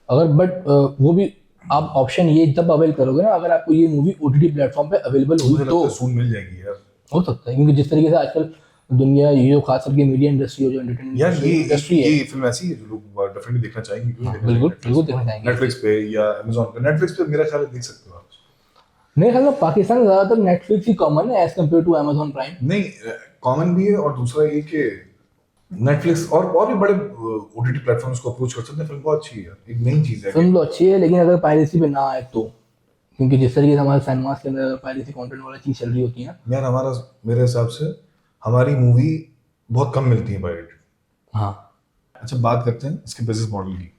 अगर बट वो भी आप ऑप्शन ये जब अवेल करोगे ना, अगर आपको ये मूवी ओटीटी प्लेटफॉर्म पे अवेलेबल हुई मुझे तो लगता है सून मिल जाएगी यार। हो सकता है, क्योंकि जिस तरीके से आजकल दुनिया, ये जो खास करके मीडिया इंडस्ट्री हो, जो एंटरटेनमेंट यार इंडस्ट्री है, ये फिल्म ऐसी है जो लोग डेफिनेटली देखना चाहेंगे। क्यों देखना बिल्कुल चाहेंगे? बिल्कुल देखना चाहेंगे। नेटफ्लिक्स पे या अमेज़न पे। नेटफ्लिक्स पे मेरा ख्याल है देख सकते हो आप। मेरे ख्याल में पाकिस्तान में ज्यादातर नेटफ्लिक्स ही कॉमन है as compare to Amazon Prime. नहीं, कॉमन भी है, और दूसरा ये कि नेटफ्लिक्स और भी बड़े ओटीटी प्लेटफॉर्म्स को अप्रोच कर सकते हैं। फिल्म बहुत अच्छी है, एक नई चीज है। फिल्म तो अच्छी है, लेकिन अगर पायरेसी पे ना आए तो, क्योंकि जिस तरीके से हमारे सिनेमास के अंदर पायरेसी कंटेंट वाला चीज चल रही होती है। यार हमारा, मेरे हिसाब से हमारी मूवी बहुत कम मिलती है पायरेटेड। हाँ, अच्छा, बात करते हैं इसके बिजनेस मॉडल की।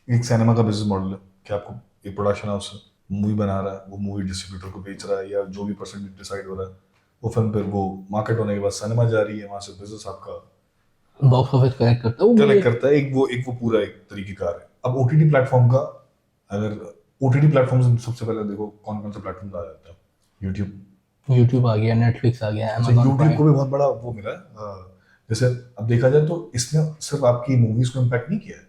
एक सिनेमा का बिजनेस मॉडल है कि आपको एक प्रोडक्शन हाउस मूवी बना रहा है, वो मूवी डिस्ट्रीब्यूटर को बेच रहा है, या जो भी परसेंटेज डिसाइड हो रहा है वो फिल्म फिर वो मार्केट होने के बाद सिनेमा जा रही है, वहां से बिजनेस आपका बॉक्स ऑफिस कलेक्ट करता है वो कलेक्ट करता है। एक वो पूरा एक तरीकेकार है। अब ओटीटी प्लेटफॉर्म का, अगर ओटीटी प्लेटफॉर्म सबसे पहले देखो कौन कौन से प्लेटफॉर्म आ जाता है। यूट्यूब आ गया, नेटफ्लिक्स आ गया, अमेजॉन यूट्यूब प्राइम। को भी बहुत बड़ा वो मिला है। जैसे अब देखा जाए तो इसने सिर्फ आपकी मूवीज को इम्पैक्ट नहीं किया है,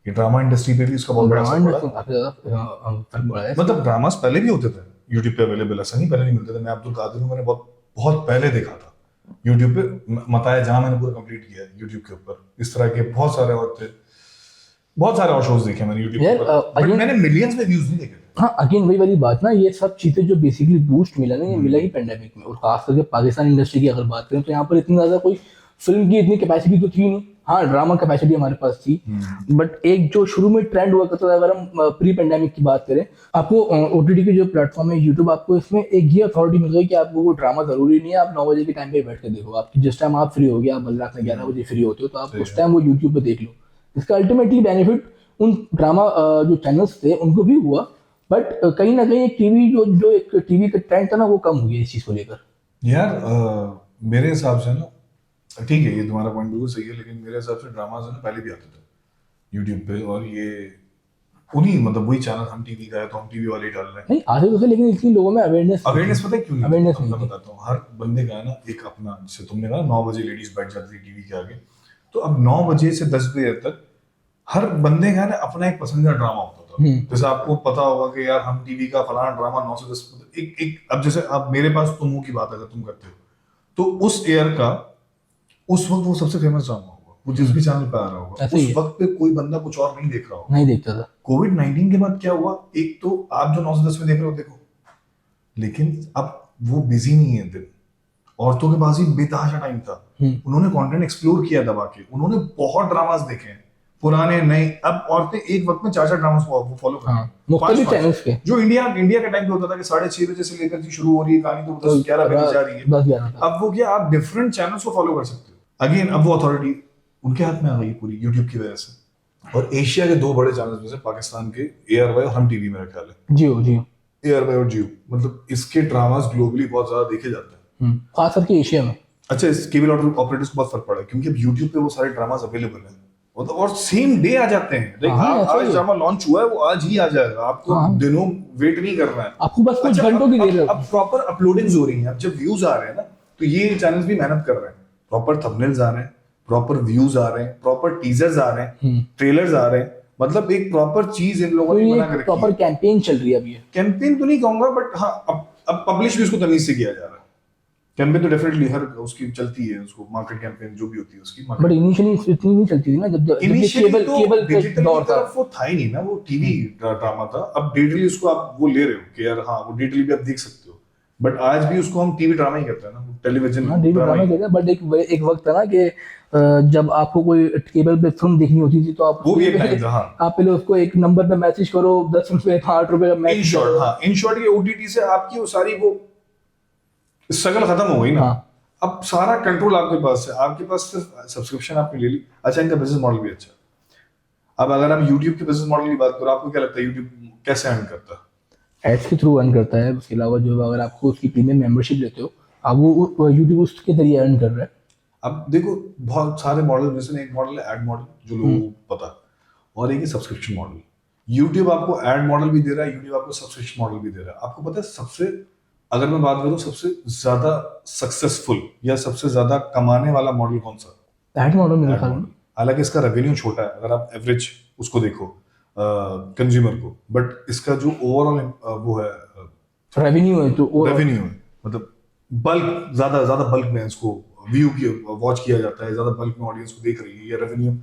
ये ड्रामा इंडस्ट्री पे भी इसका बहुत बड़ा असर ब्रांड पड़ा। काफी ज्यादा फर्क पड़ा है। मतलब ड्रामास पहले भी होते थे यूट्यूब पे अवेलेबल, ऐसा नहीं पहले नहीं मिलते थे। मैं अब्दुल कादिर हूँ, मैंने बहुत बहुत पहले देखा था यूट्यूब पे। मताया जहां मैंने पूरा कंप्लीट किया है यूट्यूब के ऊपर। इस तरह के बहुत सारे और थे, बहुत सारे और शोज देखे मैंने यूट्यूब यार, पर, बट again- मैंने मिलियंस में व्यूज नहीं देखे थे। हाँ, अगेन वही वाली बात ना, ये सब चीजें जो बेसिकली बूस्ट मिला ना, ये मिला ही पेंडेमिक में। और खास करके पाकिस्तान इंडस्ट्री की अगर बात करें तो यहाँ पर इतनी ज्यादा कोई फिल्म की इतनी कैपेसिटी तो थी नहीं। हाँ, ड्रामा कैपेसिटी हमारे पास थी, बट एक जो शुरू में ट्रेंड हुआ करता था, अगर हम प्री पेंडेमिक की बात करें, आपको ओटीटी के जो प्लेटफॉर्म है यूट्यूब, आपको इसमें एक ये अथॉरिटी मिल गई कि आपको वो ड्रामा जरूरी नहीं है आप 9 बजे के टाइम पे बैठ के देखो। आपकी जिस टाइम आप फ्री हो गया, आप रात में 11 बजे फ्री होते हो, तो आप उस टाइम वो यूट्यूब पे देख लो। इसका अल्टीमेटली बेनिफिट उन ड्रामा जो चैनल्स थे उनको भी हुआ, बट कहीं ना कहीं टीवी जो एक टीवी का ट्रेंड था ना, वो कम हो गया इस चीज को लेकर। यार मेरे हिसाब से ना, ठीक है ये तुम्हारा पॉइंट बिल्कुल सही है, लेकिन मेरे हिसाब से ड्रामाज ना पहले भी आते थे यूट्यूब पे, और ये उन्हीं मतलब वही चैनल हम टीवी का है तो हम टीवी वाले ही डाल रहे हैं। नहीं आते तो थे, लेकिन इतनी लोगों में अवेयरनेस पता है क्यों नहीं? Awareness मैं नहीं थी। बताता हूँ। हर बंदे का है ना एक अपना, जैसे तुमने कहा 9 बजे लेडीज बैठ जाती थी टीवी के आगे, तो अब 9 बजे से 10 बजे तक हर बंदे का ना अपना एक पसंदीदा ड्रामा होता था। जैसे आपको पता होगा कि यार हम टीवी का फलाना ड्रामा 9 से 10 एक अब जैसे अब मेरे पास तुम की बात अगर तुम करते हो तो उस एयर का उस वक्त वो सबसे फेमस ड्रामा होगा, वो जिस भी चैनल पे आ रहा होगा ऐसे ही उस है। वक्त पे कोई बंदा कुछ और नहीं देख रहा होगा। नहीं देखता था। कोविड-19 के बाद क्या हुआ, एक तो आप जो 9 से 10 में देख रहे हो देखो, लेकिन अब वो बिजी नहीं है दिन। औरतों के पास ही बेतहाशा टाइम था, उन्होंने कंटेंट एक्सप्लोर किया दबा के, उन्होंने बहुत ड्रामास देखे हैं पुराने नए। अब औरतें एक वक्त में 4-4 ड्रामास वो फॉलो कर रही हैं, मुख्तलिफ 5-5। चैनल्स के। जो इंडिया के टाइम पे होता था कि 6:30 बजे से लेकर शुरू हो रही है कहानी तो 10-11 बजे जा रही है, 10-11 तक। अब वो क्या आप डिफरेंट चैनल्स को फॉलो कर सकते हो। अगेन अब वो अथॉरिटी उनके हाथ में आ गई पूरी यूट्यूब की वजह से। और एशिया के 2 बड़े चैनल्स में से पाकिस्तान के ARY और हम टीवी मेरा ख्याल है, जियो ARY और जियो, मतलब इसके ड्रामास ग्लोबली बहुत ज्यादा देखे जाते हैं, खास करके एशिया में। अच्छा इस केबल ऑपरेटर्स को बहुत फर्क पड़ा है क्योंकि अब यूट्यूब पे वो सारे ड्रामास अवेलेबल हैं, मतलब और सेम डे आ जाते हैं। लाइक आज ड्रामा लॉन्च हुआ है वो आज ही आ जाएगा, आपको दिनों वेट नहीं करना है, आपको बस कुछ घंटों की देर है। अब प्रॉपर अपलोडिंग्स हो रही हैं, अब जब व्यूज आ रहे हैं ना तो ये चैनल्स भी मेहनत कर रहे हैं, प्रॉपर थंबनेल्स आ रहे हैं, प्रॉपर व्यूज आ रहे हैं, प्रॉपर टीजर्स आ रहे हैं, ट्रेलर्स आ रहे हैं, मतलब एक प्रॉपर चीज इन लोगों तो ने ये बना के रखी प्रॉपर है। कैंपेन चल रही है अभी। कैंपेन तो नहीं कहूंगा, बट हाँ अब पब्लिश भी उसको तमीज से किया जा रहा है। कैंपेन तो डेफिनेटली हर उसकी चलती है, उसको मार्केट कैंपेन जो भी होती है उसकी बट इनिशियली इतनी नहीं चलती थी ना, जब ये केबल केबल का डिजिटल दौर की था। तरफ वो था ही नहीं ना, वो टीवी ड्रामा था। अब डिजिटली उसको आप वो ले रहे हो कि यार हाँ वो डिजिटली भी आप देख सकते हो, बट आज भी उसको हम टीवी ड्रामा ही कहते हैं ना, टेलीविजन हाँ टीवी ड्रामा कहते हैं, बट एक वक्त था ना कि जब आपको कोई केबल पे फिल्म देखनी होती थी तो आप वो भी एक टाइम था। हाँ, आप पहले उसको एक नंबर पे मैसेज करो, 10 रुपए 8 रुपए का इन मैसेज शॉर्ट, हाँ इन शॉर्ट ये ओटीटी से आपकी वो सारी वो स्ट्रगल खत्म हो गई ना। हाँ। अब सारा कंट्रोल आपके पास है, आपके पास सिर्फ सब्सक्रिप्शन आपने ले ली। अच्छा, इनका बिजनेस मॉडल भी अच्छा है। अब अगर आप यूट्यूब के बिजनेस मॉडल की बात करो, आपको क्या लगता है यूट्यूब कैसे अर्न करता है? एड्स के थ्रू अर्न करता है। उसके अलावा जो अगर आपको उसकी प्रीमियम मेंबरशिप लेते हो, आप वो यूट्यूब उसके जरिए अर्न कर रहा है। अब देखो बहुत सारे मॉडल, जैसे एक मॉडल है एड मॉडल जो लोगों को पता है, और एक है सब्सक्रिप्शन मॉडल। यूट्यूब आपको एड मॉडल भी दे रहा है, यूट्यूब आपको सब्सक्रिप्शन मॉडल भी दे रहा है। आपको पता है सबसे, अगर मैं बात करूं सबसे ज्यादा सक्सेसफुल या सबसे ज्यादा कमाने वाला मॉडल कौन सा? एड मॉडल मेरे एड ख्याल में। मॉडल। हालांकि इसका रेवेन्यू छोटा है अगर आप एवरेज उसको देखो कंज्यूमर को, बट इसका जो ओवरऑल वो है रेवेन्यू है तो रेवेन्यू है, मतलब बल्क ज्यादा ज्यादा बल्क में इसको व्यू की वॉच किया जाता है, ज्यादा बल्क में ऑडियंस को देख रही है, ये रेवेन्यू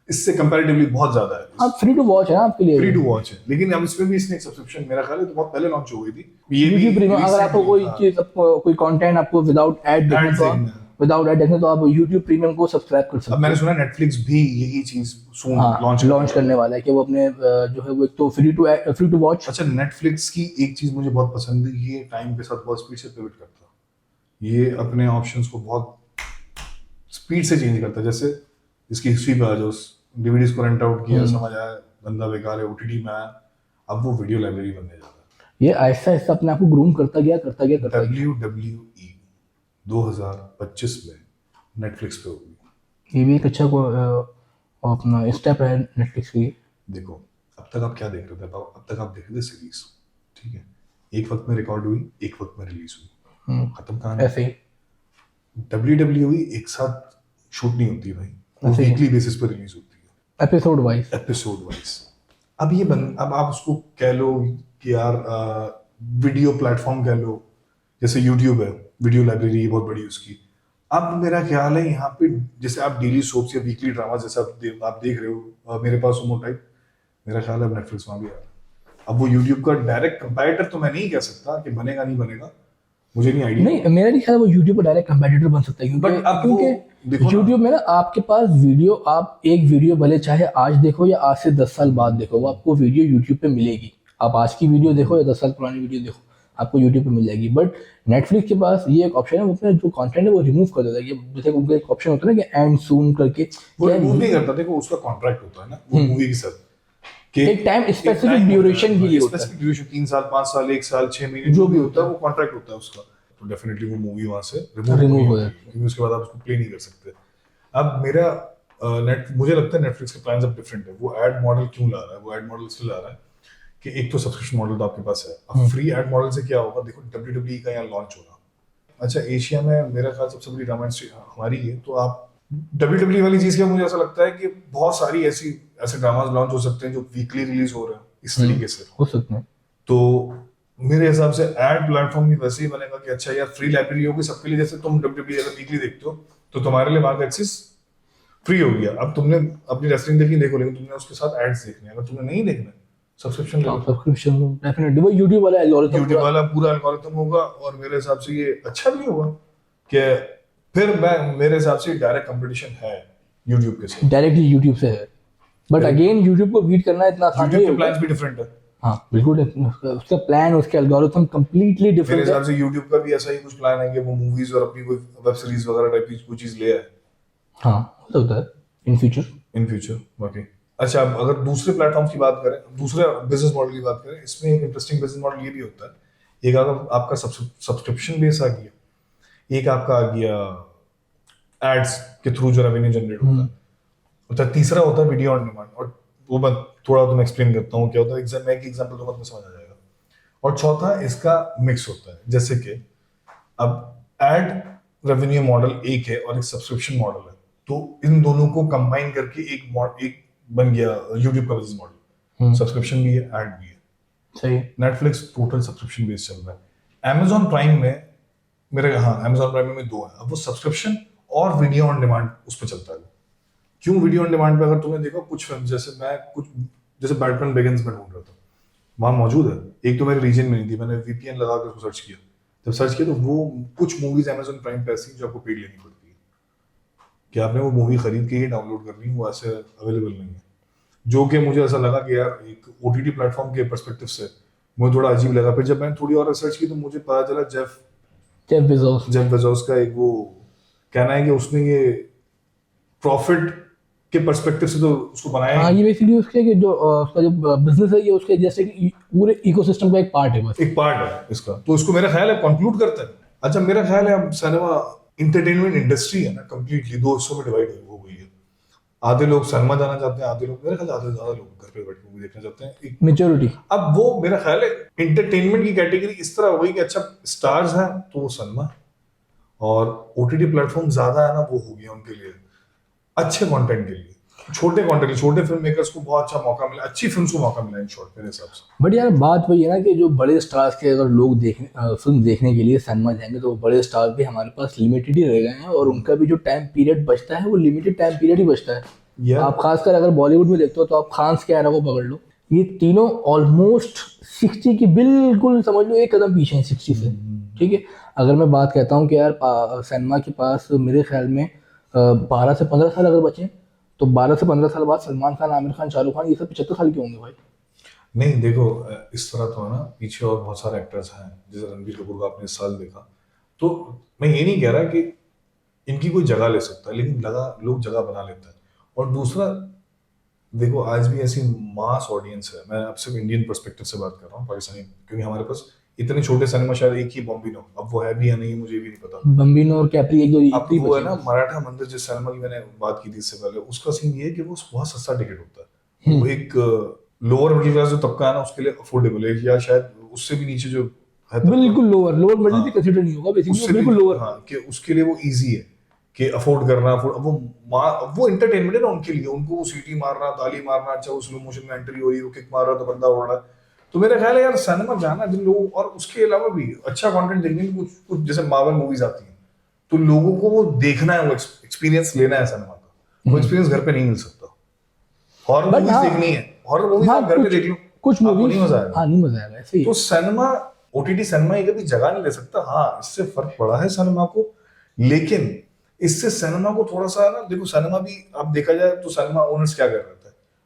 इससे कंपैरेटिवली बहुत ज्यादा है। आप फ्री टू वॉच है ना आपके लिए। फ्री टू वॉच है, लेकिन अब इसमें भी इसने एक सब्सक्रिप्शन मेरा ख्याल है तो बहुत पहले लॉन्च हो गई थी ये भी। यूट्यूब प्रीमियम, अगर आपको कोई चीज, कोई कंटेंट आपको विदाउट ऐड देखना तो देखना है। विदाउट ऐड देखना तो आप यूट्यूब प्रीमियम को सब्सक्राइब कर सकते अब हो। मैंने सुना नेटफ्लिक्स भी यही चीज सून हाँ लॉन्च करने वाला है कि वो अपने जो है वो एक तो फ्री टू वॉच। अच्छा, नेटफ्लिक्स की एक चीज मुझे बहुत पसंद है, ये टाइम के साथ बहुत स्पीड से पिवट करता है, ये अपने ऑप्शंस को बहुत स्पीड से चेंज करता है। जैसे इसकी हिस्ट्री पे आ जाओ, डीवीडीज को रेंट आउट किया, समझ आया गंदा बेकार है, ओटीटी में आया, अब वो वीडियो लाइब्रेरी बनने जा रहा है। ये आहिस्ता आहिस्ता अपने आप को ग्रूम करता गया। WWE 2025 में नेटफ्लिक्स पे होगी। ये भी एक अच्छा अपना स्टेप है नेटफ्लिक्स के लिए। देखो अब तक आप क्या देख रहे थे? अब तक आप देख रहे थे सीरीज, ठीक है, एक वक्त में रिकॉर्ड हुई, एक वक्त में रिलीज हुई, खत्म कहानी। ऐसे ही WWE एक साथ शूट नहीं होती है भाई, वो ऐसे ही। वीकली बेसिस पर रिलीज होती है, एपिसोड वाइज। Episode wise. अब अब आप उसको कह लो कि यार वीडियो प्लेटफॉर्म कह लो, जैसे यूट्यूब है, वीडियो लाइब्रेरी बहुत बड़ी उसकी। अब मेरा ख्याल है यहाँ पे जैसे आप डेली सोप्स या वीकली ड्रामा जैसे आप देख रहे हो, मेरे पास सुमो टाइप, मेरा ख्याल है नेटफ्लिक्स वहाँ भी आ रहा है। अब वो यूट्यूब का डायरेक्ट कंपैरेटर तो मैं नहीं कह सकता कि बनेगा नहीं बनेगा, मुझे नहीं आइडिया। नहीं, मेरा नहीं ख्याल वो यूट्यूब का डायरेक्ट कंपेटिटर बन सकता है, But अब वो क्योंकि देखो ना, यूट्यूब में ना आपके पास वीडियो, आप एक वीडियो भले चाहे आज देखो या आज से 10 साल बाद देखो, वो आपको वीडियो यूट्यूब पे मिलेगी। आप आज की वीडियो देखो या 10 साल पुरानी वीडियो देखो, आपको यूट्यूब पे मिल जाएगी। बट नेटफ्लिक्स के पास ये एक ऑप्शन है, वो अपने जो कंटेंट है वो रिमूव कर देता है। ये जैसे उनका एक ऑप्शन होता है ना कि एंड सून करके, वो रिमूव नहीं करता। देखो उसका कॉन्ट्रैक्ट होता है ना वो मूवी के साथ, कि एक टाइम स्पेसिफिक ड्यूरेशन के लिए होता है। स्पेसिफिक ड्यूरेशन 3 साल 5 साल 1 साल 6 महीने जो भी होता है, वो कॉन्ट्रैक्ट होता है उसका। तो डेफिनेटली वो मूवी वहां से रिमूव हो जाती है, क्योंकि उसके बाद आप उसको प्ले नहीं कर सकते। अब मेरा मुझे लगता है नेटफ्लिक्स के प्लान्स अब डिफरेंट है। वो एड मॉडल क्यों ला रहा है? वो एड मॉडल इसलिए ला रहा है कि एक तो सब्सक्रिप्शन मॉडल तो आपके पास है, अब फ्री एड मॉडल से क्या होगा? देखो WWE का यहाँ लॉन्च होगा। अच्छा, एशिया में मेरा ख्याल सबसे बड़ी ड्रामा इंडस्ट्री हमारी है, तो आप WWE वाली चीज का मुझे ऐसा लगता है कि बहुत सारी ऐसे ड्रामास लॉन्च हो सकते हैं जो वीकली रिलीज हो रहे हैं इस तरीके से हो सकते हैं। तो मेरे हिसाब से एड प्लेटफॉर्म भी वैसे ही बनेगा कि अच्छा यार फ्री लाइब्रेरी होगी सबके लिए। जैसे तुम WWE अगर वीकली देखते हो तो तुम्हारे लिए वहां का एक्सेस फ्री हो गया। अब तुमने अपनी रेसलिंग देखनी देखो, लेकिन तुमने उसके साथ एड्स देखने हैं। अगर तुमने नहीं देखना सब्सक्रिप्शन ले लो। सब्सक्रिप्शन डेफिनेटली वो यूट्यूब वाला एल्गोरिथम, यूट्यूब वाला पूरा एल्गोरिथम होगा, और मेरे हिसाब से ये अच्छा भी होगा कि फिर मेरे हिसाब से डायरेक्ट कंपटीशन है यूट्यूब के साथ, डायरेक्टली यूट्यूब से है। बट अगेन यूट्यूब को बीट करना इतना आसान यूट्यूब नहीं के होगा। प्लान्स भी डिफरेंट है। हाँ बिल्कुल, उसका प्लान, उसके एल्गोरिथम कंप्लीटली मेरे डिफरेंट है। हिसाब से यूट्यूब का भी ऐसा ही कुछ प्लान है कि वो मूवीज और अपनी कोई वेब सीरीज वगैरह टाइप की कोई चीज ले आए। हाँ हो सकता है इन फ्यूचर। बाकी अच्छा, अब अगर दूसरे प्लेटफॉर्म्स की बात करें, दूसरे बिजनेस मॉडल की बात करें, इसमें एक इंटरेस्टिंग बिजनेस मॉडल ये भी होता है, एक अगर आपका सब्सक्रिप्शन बेस आ गया, एक आपका आ गया एड्स के थ्रू जो रेवेन्यू जनरेट होता है, तो तीसरा होता है वीडियो ऑन डिमांड। और वो मैं थोड़ा तुम्हें एक्सप्लेन करता हूँ क्या होता है, मैं एक एग्जांपल दूंगा तुम्हें समझ आ जाएगा। और चौथा इसका मिक्स होता है, जैसे कि अब एड रेवेन्यू मॉडल एक है और एक सब्सक्रिप्शन मॉडल है, तो इन दोनों को कंबाइन करके एक बन गया यूट्यूब का बिजनेस मॉडल। सब्सक्रिप्शन भी है, ऐड भी है। सही। नेटफ्लिक्स टोटल सब्सक्रिप्शन बेस्ड चल रहा है। अमेजॉन प्राइम में मेरे, हाँ अमेजॉन प्राइम में दो है, अब वो सब्सक्रिप्शन और वीडियो ऑन डिमांड उस पर चलता है। क्यों वीडियो ऑन डिमांड पे? अगर तुमने देखा कुछ फिल्म, जैसे बैटमैन बिगिंस में ढूंढ रहा था, वहां मौजूद है। एक तो मेरे रीजन में नहीं थी, मैंने वीपीएन लगा कर उसको सर्च किया। जब सर्च किया तो वो कुछ मूवीज अमेजॉन प्राइम पे ऐसी जो आपको पेड लेनी पड़ती है, कि आपने वो मूवी खरीद के ही डाउनलोड करनी है, वो ऐसे अवेलेबल नहीं है। जो कि मुझे ऐसा लगा कि यार एक ओटीटी प्लेटफॉर्म के पर्सपेक्टिव से मुझे थोड़ा अजीब लगा। फिर जब मैंने थोड़ी और रिसर्च की तो मुझे पता चला जेफ बेजोस का एक वो कहना है कि उसने ये प्रॉफिट के पर्सपेक्टिव से तो उसको बनाया हाँ, ये बेसिकली उसके कि जो उसका जो बिजनेस है ये उसके जैसे कि पूरे इकोसिस्टम का एक पार्ट है बस। एक पार्ट है इसका। तो इसको मेरा ख्याल है कंक्लूड करते हैं। अच्छा, मेरा ख्याल है अब सिनेमा इंटरटेनमेंट इंडस्ट्री है ना, कंप्लीटली दो हिस्सों में डिवाइड हो गई है। आधे लोग सिनेमा जाना चाहते हैं, आधे लोग, मेरे ख्याल आधे ज्यादा लोग घर पे बैठ के मूवी देखना चाहते हैं। एक मेच्योरिटी। अब वो मेरा ख्याल है इंटरटेनमेंट की कैटेगरी इस तरह हो गई कि अच्छा स्टार्स हैं तो वो सिनेमा, और ओटीटी प्लेटफॉर्म ज्यादा है ना, वो हो गया उनके लिए अच्छे कंटेंट के लिए। छोटे कंटेंट, छोटे फिल्म मेकर्स को बहुत अच्छा मौका मिला, अच्छी फिल्म को मौका मिला इन शॉर्ट, मेरे हिसाब से। बट यार बात वही है ना कि जो बड़े स्टार्स के अगर लोग फिल्म देखने के लिए सिनेमा जाएंगे तो वो बड़े स्टार्स भी हमारे पास लिमिटेड ही रह गए हैं, और उनका भी जो टाइम पीरियड बचता है वो लिमिटेड टाइम पीरियड ही बचता है। आप खासकर अगर बॉलीवुड में देखते हो तो आप खान के एरा को पकड़ लो, ये तीनों ऑलमोस्ट 60 की बिल्कुल समझ लो एक कदम पीछे हैं 60 से। ठीक है, अगर मैं बात कहता हूँ कि यार सिनेमा के पास मेरे ख्याल में 12 से 15 साल अगर बचे, तो 12 से 15 साल बाद सलमान खान, आमिर खान, शाहरुख खान ये सब 75 साल के होंगे भाई। नहीं देखो, इस तरह तो है ना, पीछे और बहुत सारे एक्टर्स हैं, जैसे रणबीर कपूर का आपने इस साल देखा। तो मैं ये नहीं कह रहा कि इनकी कोई जगह ले सकता है, लेकिन लोग जगह बना लेते हैं। और दूसरा देखो, आज भी ऐसी मास ऑडियंस है, मैं अब सिर्फ इंडियन पर्सपेक्टिव से बात कर रहा हूँ, पाकिस्तानी, क्योंकि हमारे पास इतने छोटे सिनेमा शायद एक ही बॉम्बिनो, अब वो है भी या नहीं मुझे भी नहीं पता। बम्बिनो और कैप्री एक दो अब वो है ना मराठा मंदिर, जिस सिनेमा की मैंने बात की थी इससे पहले, उसका सीन ये है कि वो बहुत सस्ता टिकट होता है। वो एक लोअर मिडिल क्लास जो तबका है ना उसके लिए अफोर्डेबल है, या शायद उससे भी नीचे जो है बिल्कुल लोअर मिडिल भी कंसीडर नहीं होगा बेसिकली, बिल्कुल लोअर। हाँ, कि उसके लिए वो इजी है कि अफोर्ड करना। वो एंटरटेनमेंट है ना उनके लिए, उनको वो सीटी मारना, ताली मारना, अच्छा वो स्लो मोशन में एंट्री हो रही है, वो किक मार रहा है तो बंदा उड़ रहा है। तो मेरा ख्याल है यार सिनेमा जाना जिन लोगों, और उसके अलावा भी अच्छा कंटेंट देखने की कुछ जैसे मार्वल मूवीज आती हैं, तो लोगों को वो देखना है, वो एक्सपीरियंस लेना है सिनेमा का। वो एक्सपीरियंस घर पे नहीं मिल सकता। हॉरर मूवीज देखनी है, हॉरर मूवीज आप घर पे देख लो, कुछ मूवीज नहीं मजा आएगा। हाँ, नहीं मजा आएगा ऐसे ही। तो सिनेमा, ओटीटी सिनेमा ये कभी जगह नहीं ले सकता। हाँ, इससे फर्क पड़ा है सिनेमा को, लेकिन इससे सिनेमा को थोड़ा सा ना, देखो सिनेमा भी अब देखा जाए तो सिनेमा ओनर्स क्या कर रहे थे,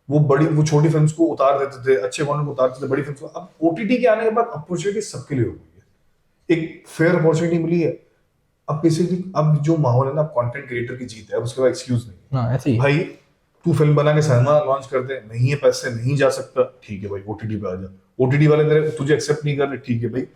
वो छोटी फिल्म्स को उतार देते थे, अच्छे कंटेंट को उतारते थे, बड़ी फिल्म्स को। अब ओटीटी के आने के बाद अपॉर्चुनिटी सबके लिए हो गई है, एक फेयर अपॉर्चुनिटी मिली है। अब बेसिकली अब जो माहौल है ना, कंटेंट क्रिएटर की जीत है, अब उसके बाद एक्सक्यूज नहीं है। ऐसे ही भाई तू फिल्म बना के सिनेमा लॉन्च कर दे, नहीं है पैसे, नहीं जा सकता, ठीक है भाई ओटीटी पे आ जा। ओटीटी वाले तेरे तुझे एक्सेप्ट नहीं कर रहे, ठीक है भाई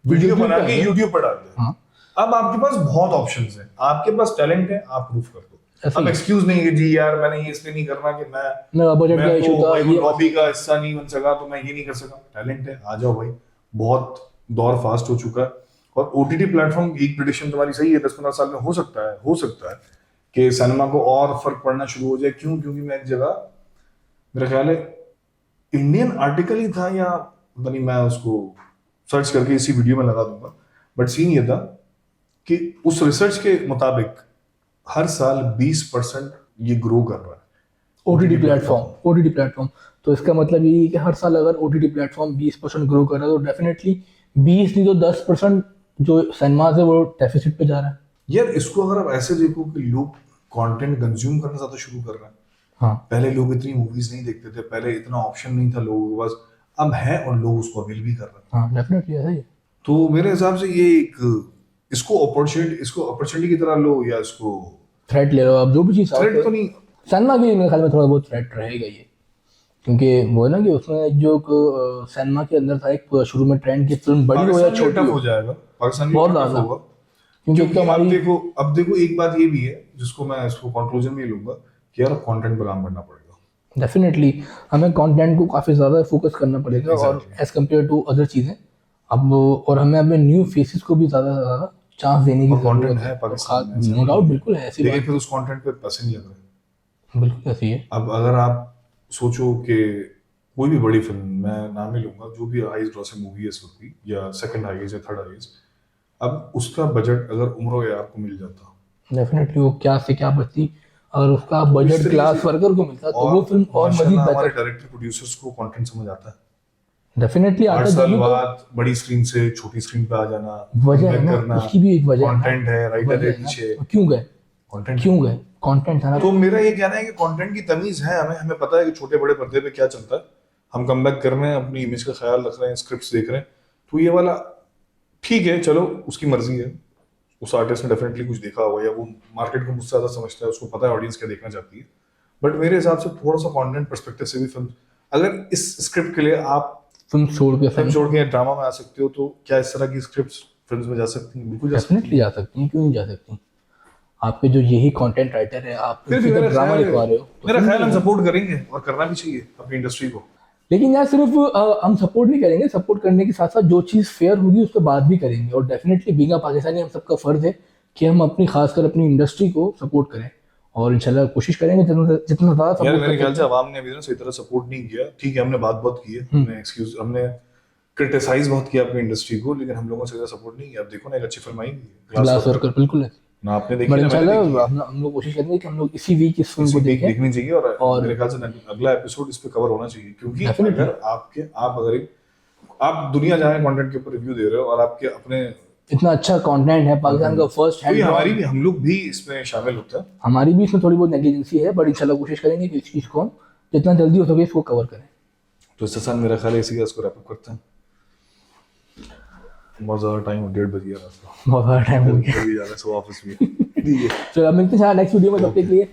वीडियो बना के यूट्यूब पर डाल दे। अब आपके पास बहुत ऑप्शंस हैं, आपके पास टैलेंट है, आप प्रूफ कर दो। अब एक्सक्यूज नहीं है कि जी यार मैंने ये इसलिए नहीं करना कि मैं तो भाई लॉबी का हिस्सा नहीं बन सका, तो मैं ये नहीं कर सका। टैलेंट है, आ जाओ भाई। बहुत दौर फास्ट हो चुका है, और ओटीटी प्लेटफॉर्म, एक प्रेडिक्शन तुम्हारी सही है, 10-15 साल में हो सकता है कि सिनेमा को और फर्क पड़ना शुरू हो जाए। क्यों? क्योंकि मैं एक जगह, मेरा ख्याल है इंडियन आर्टिकल ही था, या पता नहीं, मैं उसको सर्च करके इसी वीडियो में लगा दूंगा, बट सीन ये था कि उस रिसर्च के मुताबिक हर साल 20% ये ग्रो कर रहा है ओटीटी प्लेटफॉर्म। तो इसका मतलब ये है कि हर साल अगर ओटीटी प्लेटफॉर्म 20% ग्रो कर रहा है तो डेफिनेटली 20 नहीं तो 10% जो सिनेमाज है वो डेफिसिट पे जा रहा है। यार इसको अगर आप ऐसे देखो कि लोग कंटेंट कंज्यूम करना ज्यादा शुरू कर रहे हैं। हाँ, पहले लोग इतनी मूवीज नहीं देखते थे, पहले इतना ऑप्शन नहीं था लोगों के पास, अब है और लोग उसको अवेल भी कर रहे हैं। हाँ डेफिनेटली ऐसा ही है। तो मेरे हिसाब से ये एक, इसको अपॉर्चुनिटी की तरह लो, या इसको थ्रेट ले लो आप, जो भी चीज़। थ्रेट तो नहीं, सिनेमा के लिए मेरे ख्याल में थोड़ा बहुत थ्रेट रहेगा ये, क्योंकि वो है ना कि उसमें जो सिनेमा के अंदर था एक शुरू में ट्रेंड की फिल्म बड़ी हो या छोटी हो जाएगा, पाकिस्तान बहुत में ज्यादा होगा। क्योंकि अब देखो एक बात ये भी है जिसको मैं इसको कंक्लूजन में लूंगा कि यार कंटेंट पे काम करना पड़ेगा। डेफिनेटली हमें कंटेंट को काफ़ी ज़्यादा फोकस करना पड़ेगा, और एज कम्पेयर टू अदर चीज़ें। अब और हमें अपने न्यू फेसेस को भी ज़्यादा से ज़्यादा चांस देने की और content जरूरत है पाकिस्तान में, ऐसा नो डाउट, बिल्कुल है, ऐसी लेकिन बात फिर उस कंटेंट पे पैसे नहीं लग रहे। बिल्कुल ऐसी है। अब अगर आप सोचो कि कोई भी बड़ी फिल्म, मैं नाम नहीं लूंगा, जो भी हाईएस्ट ग्रॉसिंग मूवी है इस वक्त की, या सेकंड हाईएस्ट या थर्ड हाईएस्ट, अब उसका बजट अगर उम्र यार को मिल जाता, डेफिनेटली वो क्या से क्या बचती अगर उसका तो इस बजट तरीके क्लास से- वर्कर को मिलता, तो और वो फिल्म और मजीद माशाल्लाह हमारे बेहतर डायरेक्टर प्रोड्यूसर्स को कंटेंट समझ आता है। डेफिनेटली 8 आता। साल जब तो बाद बड़ी स्क्रीन से छोटी स्क्रीन पे आ जाना, वजह है comeback ना, करना, उसकी भी एक वजह है ना, कंटेंट है, राइटर वजह है है ना, पीछे, तो क्यों गए, कंटेंट। क्यों गए, कंटेंट था ना। तो मेरा ये कहना है कि कंटेंट की तमीज है, हमें हमें पता है कि छोटे बड़े पर्दे पे क्या चलता है, हम कमबैक कर रहे हैं, अपनी इमेज का ख्याल रख रहे हैं, स्क्रिप्ट्स देख रहे हैं, तो ये वाला ठीक है, चलो उसकी मर्जी है, उस आर्टिस्ट ने डेफिनेटली कुछ देखा होगा, या वो मार्केट को मुझसे ज्यादा समझता है, उसको पता है ऑडियंस क्या देखना चाहती है। बट मेरे हिसाब से थोड़ा सा कंटेंट पर्सपेक्टिव से भी फिल्म, अगर इस स्क्रिप्ट के लिए आप फिल्म छोड़ के फिल्म छोड़ के ड्रामा में आ सकते हो, तो क्या इस तरह की स्क्रिप्ट्स फिल्म्स में जा सकती हैं? बिल्कुल जा सकती डेफिनेटली जा सकती हैं, क्यों नहीं जा सकती। आपके जो यही कंटेंट राइटर है, आप फिर भी उनकी मेरा ड्रामा ख्याल लिखवा रहे हो, तो मेरा फिल्म ख्याल हम नहीं है। सपोर्ट करेंगे और करना भी चाहिए अपनी इंडस्ट्री को। लेकिन यार सिर्फ हम सपोर्ट नहीं करेंगे, सपोर्ट करने के साथ साथ जो चीज़ फेयर होगी उसके बाद भी करेंगे। और डेफिनेटली बीइंग अ पाकिस्तानी हम सबका फर्ज है कि हम अपनी खासकर अपनी इंडस्ट्री को सपोर्ट करें, और इंशाल्लाह कोशिश करेंगे जितना जितना ज़्यादा यार सपोर्ट मेरे कर ख्याल से सकते हैं। आवाम ने अभी तक सही तरह सपोर्ट नहीं किया। ठीक है, हमने बात बहुत की है, हमने एक्सक्यूज, हमने क्रिटिसाइज बहुत किया अपनी इंडस्ट्री को, लेकिन हम लोगों से ज्यादा सपोर्ट नहीं किया। अब देखो ना, एक अच्छी फिल्म आई ग्लास वर्कर बिल्कुल है। ना, आपने देखी बट ना, मैंने इंशाल्लाह देखी है। हम लोग कोशिश करेंगे कि हम लोग इसी वीक इस फिल्म इसी को वीक देखें। देखनी चाहिए, और मेरे ख्याल से अगला एपिसोड इस पे कवर होना चाहिए, क्योंकि Definitely. अगर आप अगर आप दुनिया जाने कंटेंट के ऊपर रिव्यू दे रहे हो, और आपके अपने, इतना अच्छा कंटेंट है पाकिस्तान का फर्स्ट तो ये हैंड, हम लोग भी इसमें शामिल होते हैं। हमारी भी इसमें थोड़ी बहुत नेग्लिजेंसी है, बट इंशाल्लाह कोशिश करेंगे कि इस चीज़ को हम जितना जल्दी हो सके इसको कवर करें। तो इसके साथ मेरा ख्याल है इसी का इसको रैप अप करते हैं। बहुत ज़्यादा टाइम, 1:30 बज गया रात को, बहुत टाइम हो गया। अभी जाना है, सो ऑफिस में। ठीक है। चलो अब मिलते हैं नेक्स्ट वीडियो में, तब तक के लिए